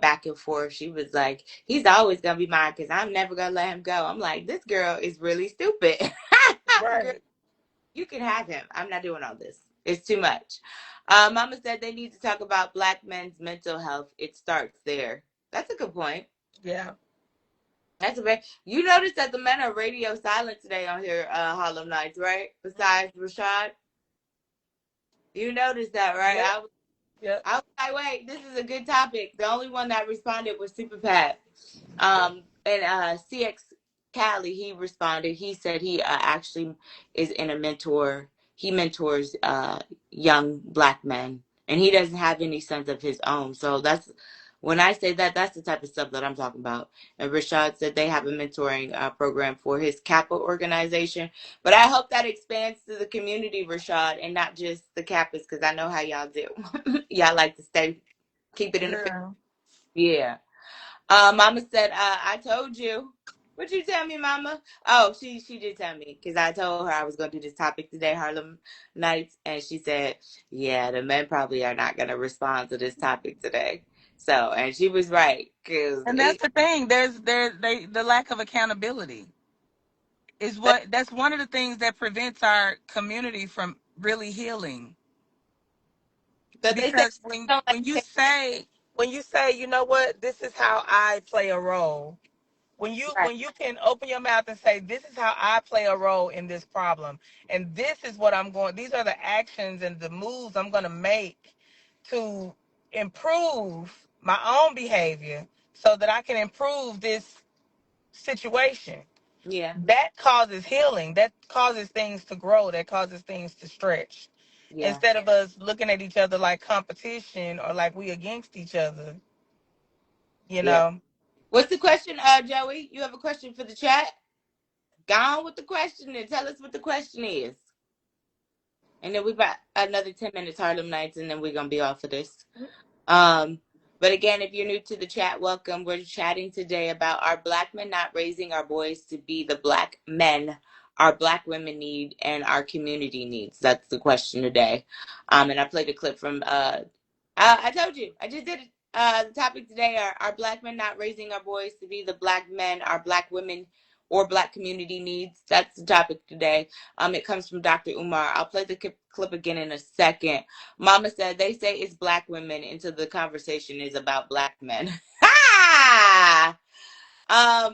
back and forth, she was like, he's always gonna be mine because I'm never gonna let him go. I'm like, this girl is really stupid. Right. Girl, you can have him. I'm not doing all this. It's too much. Mama said they need to talk about black men's mental health. It starts there. That's a good point. Yeah. That's a very, you notice that the men are radio silent today on here, Harlem Nights, right? Besides Rashad. You noticed that, right? Yep. I was like, wait, this is a good topic. The only one that responded was Super Pat. And CX Cali, he responded. He said he actually is in a mentor. He mentors young black men, and he doesn't have any sons of his own. So when I say that, that's the type of stuff that I'm talking about. And Rashad said they have a mentoring program for his Kappa organization. But I hope that expands to the community, Rashad, and not just the Kappas, because I know how y'all do. Y'all like to keep it in the family. Yeah. Mama said, I told you. What'd you tell me, Mama? Oh, she did tell me, because I told her I was going to do this topic today, Harlem Nights, and she said, yeah, the men probably are not going to respond to this topic today. So, and she was right, because And that's the thing. The lack of accountability is that's one of the things that prevents our community from really healing. but they say Because don't like when you say, you know what, this is how I play a role. right. When you can open your mouth and say, this is how I play a role in this problem, and this is what I'm going, these are the actions and the moves I'm going to make to improve my own behavior so that I can improve this situation. Yeah, That causes healing. That causes things to grow. That causes things to stretch. yeah, Instead of us looking at each other like competition or like we against each other, you yeah. know. What's the question, Joey? You have a question for the chat? Go on with the question and tell us what the question is. And then we've got another 10 minutes, Harlem Nights, and then we're going to be off of this. But again, if you're new to the chat, welcome. We're chatting today about our Black men not raising our boys to be the Black men our Black women need and our community needs. That's the question today. And I played a clip from, I told you, I just did it. The topic today are our Black men not raising our boys to be the Black men our Black women or Black community needs. That's the topic today. It comes from Dr. Umar. I'll play the clip again in a second. Mama said they say it's Black women until the conversation is about Black men. Ha! I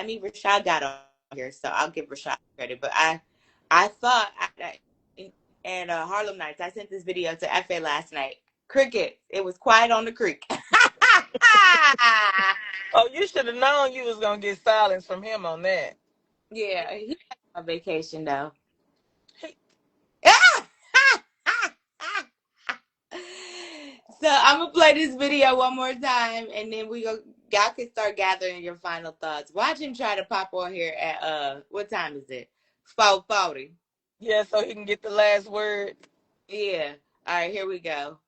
mean, Rashad got on here, so I'll give Rashad credit. But I thought, and Harlem Nights, I sent this video to FA last night. Cricket, it was quiet on the creek. Oh, you should have known you was gonna get silence from him on that. Yeah, he's on vacation though. He- So I'm gonna play this video one more time, and then y'all can start gathering your final thoughts. Watch him try to pop on here at what time is it? 4:40. Yeah, so he can get the last word. Yeah. All right, here we go.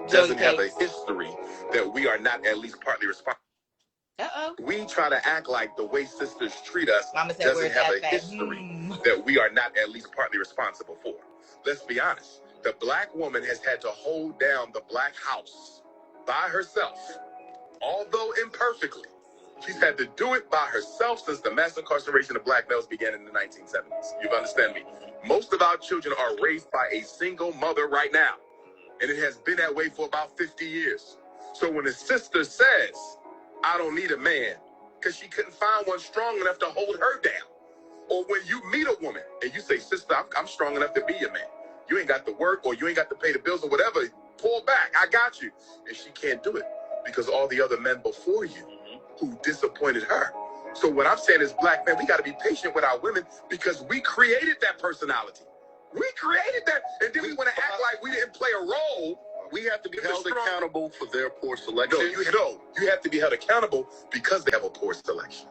Doesn't have a history that we are not at least partly responsible. We try to act like the way sisters treat us doesn't have a history that we are not at least partly responsible for. Let's be honest. The Black woman has had to hold down the Black house by herself, although imperfectly. She's had to do it by herself since the mass incarceration of Black males began in the 1970s. You understand me? Most of our children are raised by a single mother right now, and it has been that way for about 50 years. So when a sister says, I don't need a man, because she couldn't find one strong enough to hold her down. Or when you meet a woman and you say, sister, I'm strong enough to be your man. You ain't got to work or you ain't got to pay the bills or whatever. Pull back. I got you. And she can't do it because all the other men before you who disappointed her. So what I'm saying is, Black men, we got to be patient with our women because we created that personality. We created that. And then we want to act like we didn't play a role. We have to be held accountable for their poor selection. You have to be held accountable because they have a poor selection.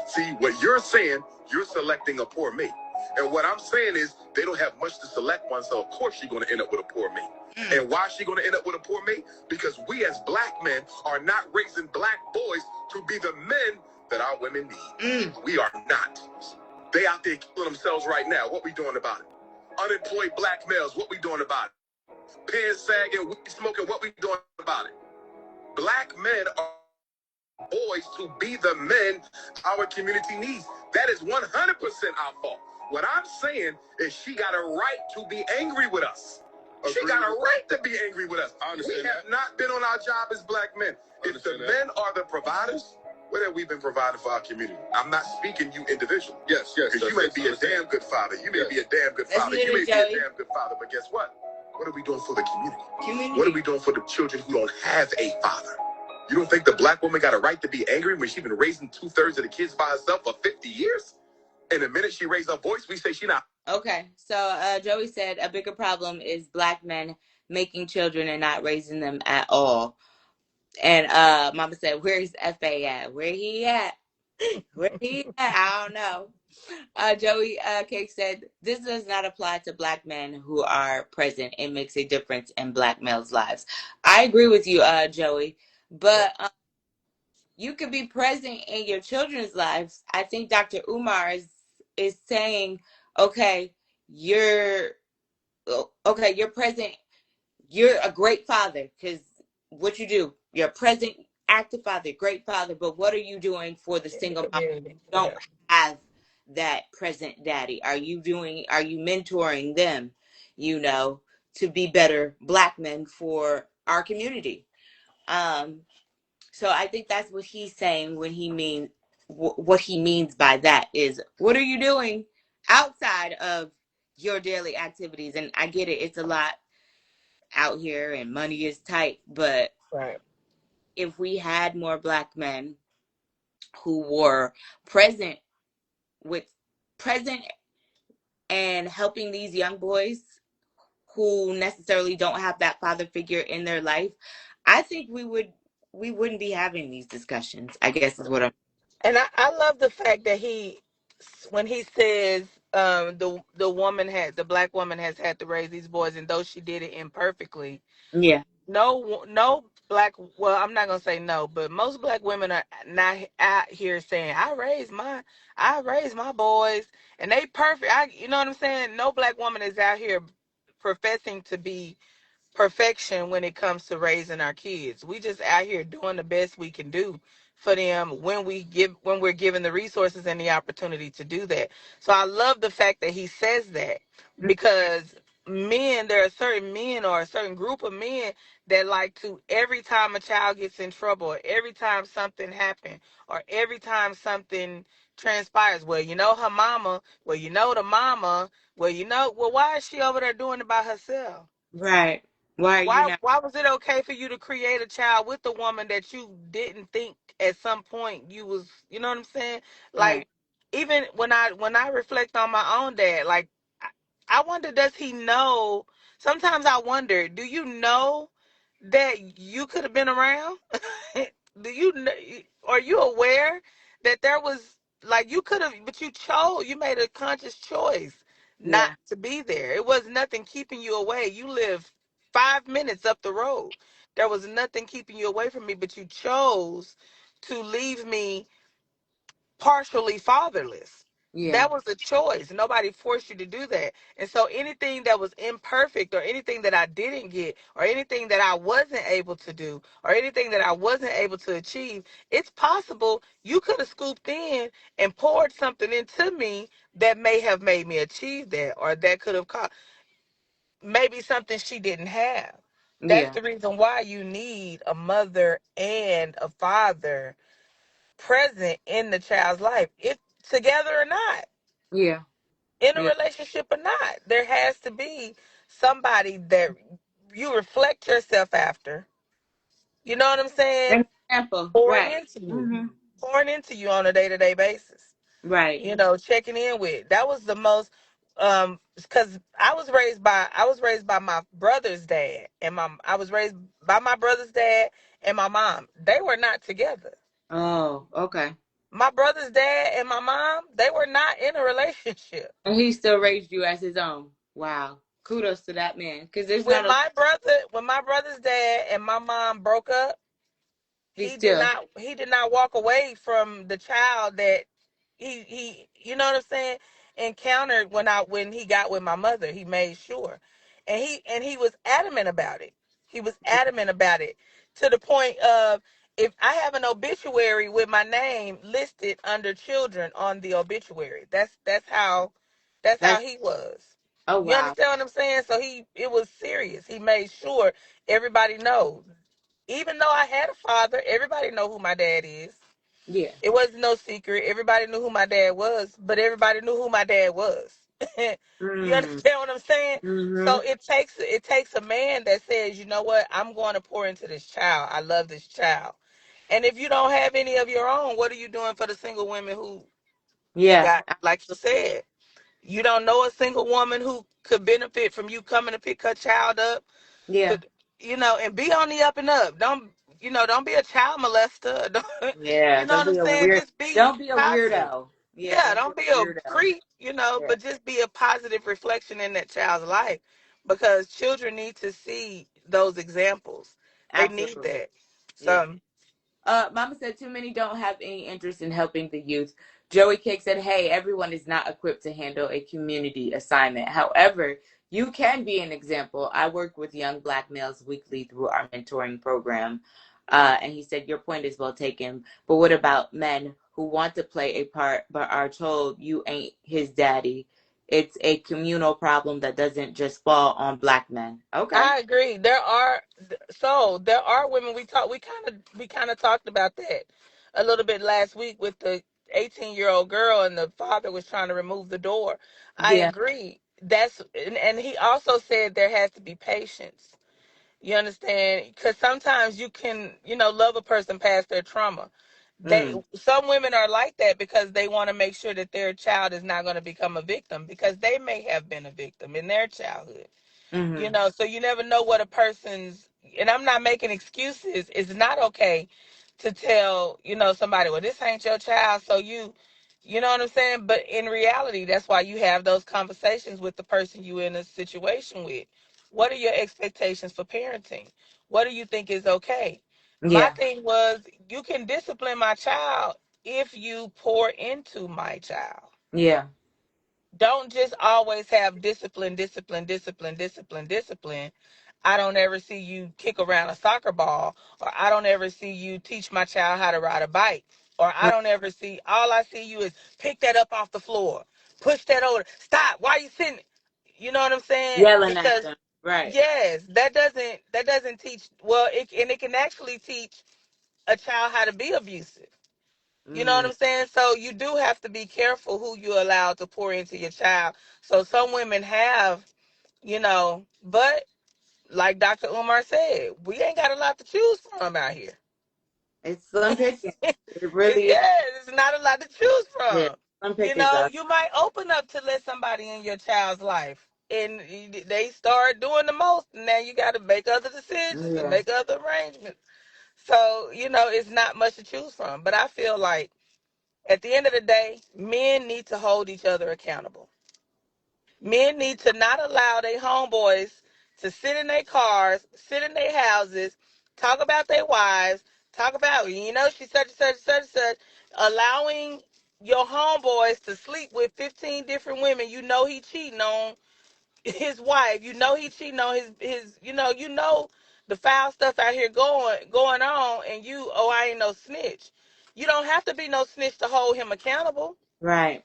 See, what you're saying, you're selecting a poor me. And what I'm saying is they don't have much to select one, so of course she's going to end up with a poor me. And why is she going to end up with a poor me? Because we as Black men are not raising Black boys to be the men that our women need. We are not. They out there killing themselves right now. What we doing about it? Unemployed Black males, what we doing about it? Pants sagging, weed smoking, what we doing about it? Black men are boys to be the men our community needs. That is 100% our fault. What I'm saying is she got a right to be angry with us. She got a right to be angry with us. We have not been on our job as Black men. If the men are the providers, what have we been providing for our community? I'm not speaking you individually. Yes. Because you may be a damn good father. You may be a damn good father. You may be a damn good father. But guess what? What are we doing for the community? What are we doing for the children who don't have a father? You don't think the Black woman got a right to be angry when she's been raising 2/3 of the kids by herself for 50 years? And the minute she raised her voice, we say she not. Okay, so Joey said a bigger problem is Black men making children and not raising them at all. And Mama said, where's FA at? Where he at? Where he at? I don't know. Joey Cake said, this does not apply to Black men who are present. It makes a difference in Black males' lives. I agree with you, Joey. But you could be present in your children's lives. I think Dr. Umar is saying, okay, you're present you're a great father, because what you do, you're a present, active father, great father, but what are you doing for the single mom Community. who don't have that present daddy? Are you mentoring them, to be better Black men for our community? So I think that's what he's saying when he means, what he means by that is, what are you doing outside of your daily activities? And I get it, it's a lot out here and money is tight, but Right. if we had more Black men who were present with present and helping these young boys who necessarily don't have that father figure in their life, I think we wouldn't be having these discussions, I guess is what I'm. And I love the fact that when he says the Black woman has had to raise these boys, and though she did it imperfectly, Yeah. no Black, well, I'm not gonna say no, but most Black women are not out here saying I raised my boys and they perfect. You know what I'm saying? No Black woman is out here professing to be perfection when it comes to raising our kids. We just out here doing the best we can do for them when we're given the resources and the opportunity to do that. So I love the fact that he says that, because there are certain men or a certain group of men that like to, every time a child gets in trouble, or every time something happens, or every time something transpires, well, her mama, well, the mama, well, why is she over there doing it by herself? Right. Why are you not? Why was it okay for you to create a child with a woman that you didn't think at some point you was, you know what I'm saying? Right. Like, even when I reflect on my own dad, like, I I wonder, does he know? Sometimes I wonder, do you know that you could have been around? Do you are you aware that there was, like, you could have, but you made a conscious choice not Yeah. to be there. It was nothing keeping you away. You live 5 minutes up the road. There was nothing keeping you away from me, but you chose to leave me partially fatherless. Yeah. That was a choice. Nobody forced you to do that. And so anything that was imperfect, or anything that I didn't get, or anything that I wasn't able to do, or anything that I wasn't able to achieve, it's possible you could have scooped in and poured something into me that may have made me achieve that, or that could have caused maybe something she didn't have. That's Yeah. the reason why you need a mother and a father present in the child's life, if together or not, Yeah. in a Yeah. relationship or not. There has to be somebody that you reflect yourself after. You know what I'm saying? An example. Pouring Right. into you, Mm-hmm. pouring into you on a day-to-day basis. Right. Checking in with. That was the most, because I was raised by my brother's dad, and I was raised by my brother's dad and my mom. They were not together. Oh, okay. My brother's dad and my mom, they were not in a relationship. And he still raised you as his own. Wow. Kudos to that man. Because there's not When a my brother's dad and my mom broke up, he he did still. not he did not walk away from the child that he you know what I'm saying, encountered when he got with my mother. He made sure. And he was adamant about it. He was adamant about it, to the point of, if I have an obituary with my name listed under children on the obituary. That's how That's he was. oh You wow. understand what I'm saying? So it was serious. He made sure everybody knows. Even though I had a father, everybody know who my dad is. Yeah. It wasn't no secret. Everybody knew who my dad was, but everybody knew who my dad was. You Mm. understand what I'm saying? Mm-hmm. So it takes a man that says, you know what, I'm going to pour into this child. I love this child. And if you don't have any of your own, what are you doing for the single women who Yeah. got, like you said, you don't know a single woman who could benefit from you coming to pick her child up, Yeah. could, and be on the up and up. Don't be a child molester. Don't, Yeah. you know Don't what I'm be a saying? weird. Just be Don't be a positive. weirdo. Yeah. Yeah, Don't be don't be a a weirdo. creep, Yeah. but just be a positive reflection in that child's life, because children need to see those examples. They need Absolutely. that. Yeah. So, Mama said too many don't have any interest in helping the youth. Joey Cake said, hey, everyone is not equipped to handle a community assignment. However, You can be an example. I work with young Black males weekly through our mentoring program. And he said, your point is well taken. But what about men who want to play a part but are told you ain't his daddy? It's a communal problem that doesn't just fall on Black men. Okay. I agree. There are women we kind of talked about that a little bit last week with the 18-year-old girl and the father was trying to remove the door. I Yeah. agree. And he also said there has to be patience. You understand? Because sometimes you can, love a person past their trauma. Mm. Some women are like that because they want to make sure that their child is not going to become a victim because they may have been a victim in their childhood. Mm-hmm. So you never know what a person's, and I'm not making excuses. It's not okay to tell, somebody, well, this ain't your child. So you know what I'm saying? But in reality, that's why you have those conversations with the person you in a situation with. What are your expectations for parenting? What do you think is okay? My Yeah. thing was, you can discipline my child if you pour into my child. Yeah. Don't just always have discipline, discipline, discipline, discipline, discipline. I don't ever see you kick around a soccer ball, or I don't ever see you teach my child how to ride a bike, or I Right. don't ever see, all I see you is pick that up off the floor, push that over, stop, why are you sitting? You know what I'm saying? Yelling at Because them. Right. yes, that doesn't teach well, it can actually teach a child how to be abusive. You know what Mm. I'm saying? So you do have to be careful who you allow to pour into your child. So some women have, but like Dr. Umar said, we ain't got a lot to choose from out here. It's slim picking. It really is. It's not a lot to choose Yeah. from. Slim pickings are. You might open up to let somebody in your child's life, and they start doing the most, and now you got to make other decisions and Yeah. make other arrangements. So it's not much to choose from. But I feel like at the end of the day, men need to hold each other accountable. Men need to not allow their homeboys to sit in their cars, sit in their houses, talk about their wives, talk about, she's such and such and such and such, allowing your homeboys to sleep with 15 different women. He cheating on his wife. He cheating on his the foul stuff out here going on, and I ain't no snitch. You don't have to be no snitch to hold him accountable. Right.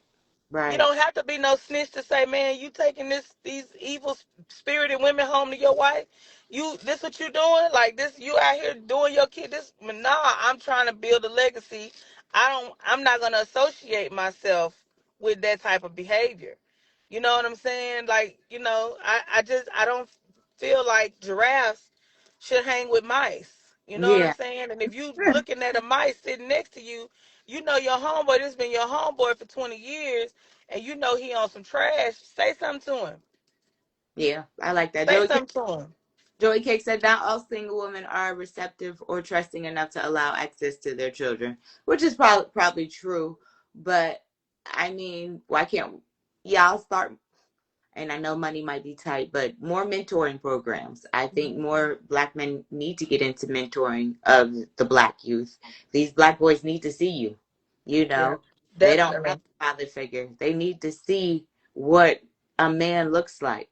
You Right. don't have to be no snitch to say, man, you taking these evil spirited women home to your wife. This what you doing? Like this, you out here doing your kid this? Nah, I'm trying to build a legacy. I'm not gonna associate myself with that type of behavior. You know what I'm saying? Like, I don't feel like giraffes should hang with mice. You know what I'm Yeah. saying? And if you looking at a mice sitting next to you, your homeboy, this been your homeboy for 20 years, and he on some trash, say something to him. Yeah. I like that. Say something to him. Joey Cake said not all single women are receptive or trusting enough to allow access to their children, which is probably true. But I mean, why can't y'all start? And I know money might be tight, but more mentoring programs. I think more Black men need to get into mentoring of the Black youth. These Black boys need to see you. You Yeah, know, they don't have definitely. a father figure. They need to see what a man looks like.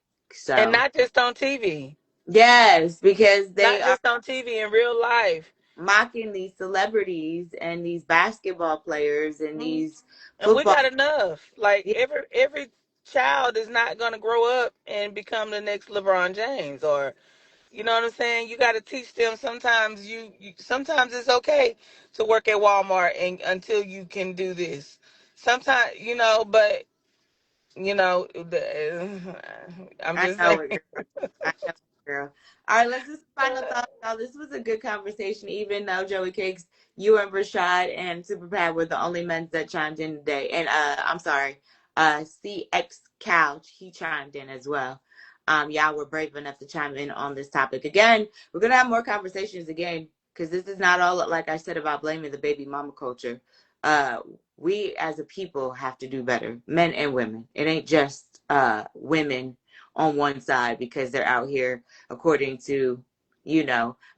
And So, not just on TV. yes, because they Not are just on TV, in real life. mocking these celebrities and these basketball players and Mhm. these And we football. got enough. Like Yeah, every child is not gonna grow up and become the next LeBron James, or you know what I'm saying? You got to teach them. Sometimes sometimes it's okay to work at Walmart and until you can do this. Sometimes, but I'm I just know saying. it, girl. I know it, girl. All right, let's just final thoughts, y'all. This was a good conversation, even though Joey Cakes, you and Rashad and Super Pat were the only men that chimed in today. And I'm sorry, CX Couch, he chimed in as well. Y'all were brave enough to chime in on this topic. Again, we're gonna have more conversations again, because this is not all like I said about blaming the baby mama culture. Uh we as a people have to do better, men and women. It ain't just women on one side because they're out here according to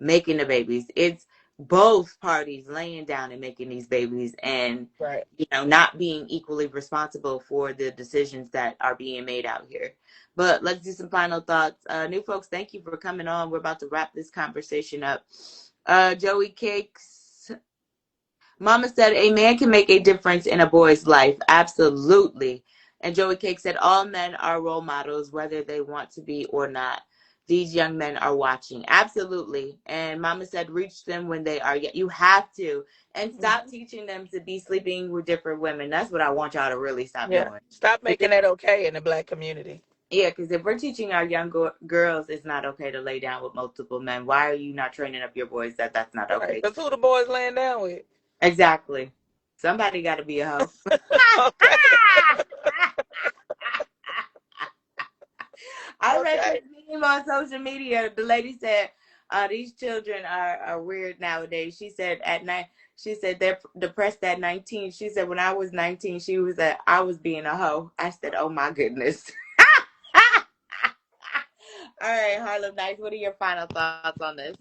making the babies. It's both parties laying down and making these babies and, Right. not being equally responsible for the decisions that are being made out here. But let's do some final thoughts. New folks, thank you for coming on. We're about to wrap this conversation up. Joey Cakes, Mama said a man can make a difference in a boy's life. Absolutely. And Joey Cake said all men are role models, whether they want to be or not. These young men are watching. Absolutely. And Mama said reach them when they are. You have to. And stop teaching them to be sleeping with different women. That's what I want y'all to really stop Yeah. doing. Stop making that okay in the Black community. Yeah, because if we're teaching our young girls it's not okay to lay down with multiple men, why are you not training up your boys that that's not Right. okay? Because who the boys laying down with? Exactly. Somebody got to be a hoe. Okay. I read Okay. this meme on social media. The lady said, "These children are weird nowadays." She said at night. She said they're depressed at 19. She said when I was 19, I was being a hoe. I said, "Oh my goodness." All right, Harlem Nights. What are your final thoughts on this?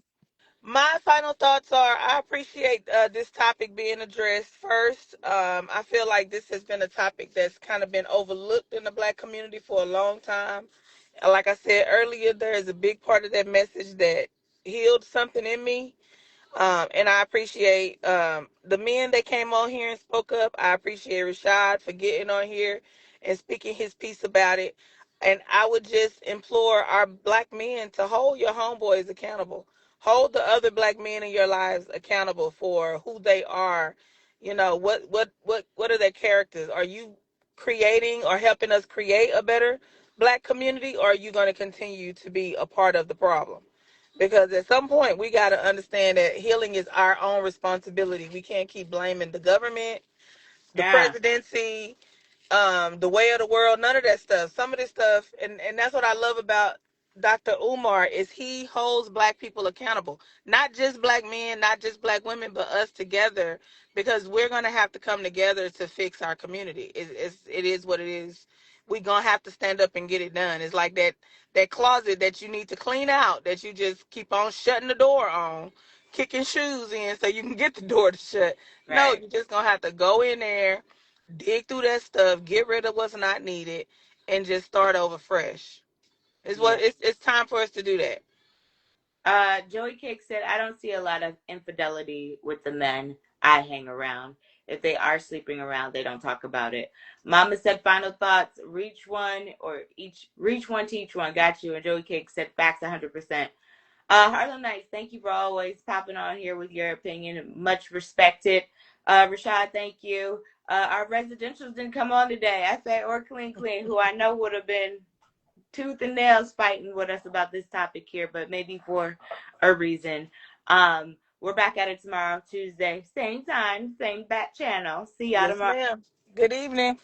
My final thoughts are I appreciate this topic being addressed first. I feel like this has been a topic that's kind of been overlooked in the Black community for a long time. Like I said earlier, there is a big part of that message that healed something in me. And I appreciate the men that came on here and spoke up. I appreciate Rashad for getting on here and speaking his piece about it. And I would just implore our Black men to hold your homeboys accountable. Hold the other Black men in your lives accountable for who they are. You know, what are their characters? Are you creating or helping us create a better Black community, or are you going to continue to be a part of the problem? Because at some point we got to understand that healing is our own responsibility. We can't keep blaming the government, the Yeah, presidency, the way of the world, none of that stuff. Some of this stuff, and that's what I love about Dr. Umar is he holds Black people accountable, not just Black men, not just Black women, but us together, because we're gonna have to come together to fix our community. It is what it is. We're gonna have to stand up and get it done. It's like that closet that you need to clean out, that you just keep on shutting the door on, kicking shoes in so you can get the door to shut. No, right. you're just gonna have to go in there, dig through that stuff, get rid of what's not needed, and just start over fresh. Yeah. It's time for us to do that. Joey Cake said, I don't see a lot of infidelity with the men I hang around. If they are sleeping around, they don't talk about it. Mama said, final thoughts, reach one, teach one. Got you. And Joey Cake said, facts 100%. Harlem Nights, thank you for always popping on here with your opinion. Much respected. Rashad, thank you. Our residentials didn't come on today. I say, or Clean Clean, who I know would have been tooth and nails fighting with us about this topic here, but maybe for a reason. We're back at it tomorrow, Tuesday, same time, same bat channel. See y'all Yes, tomorrow. ma'am. Good evening.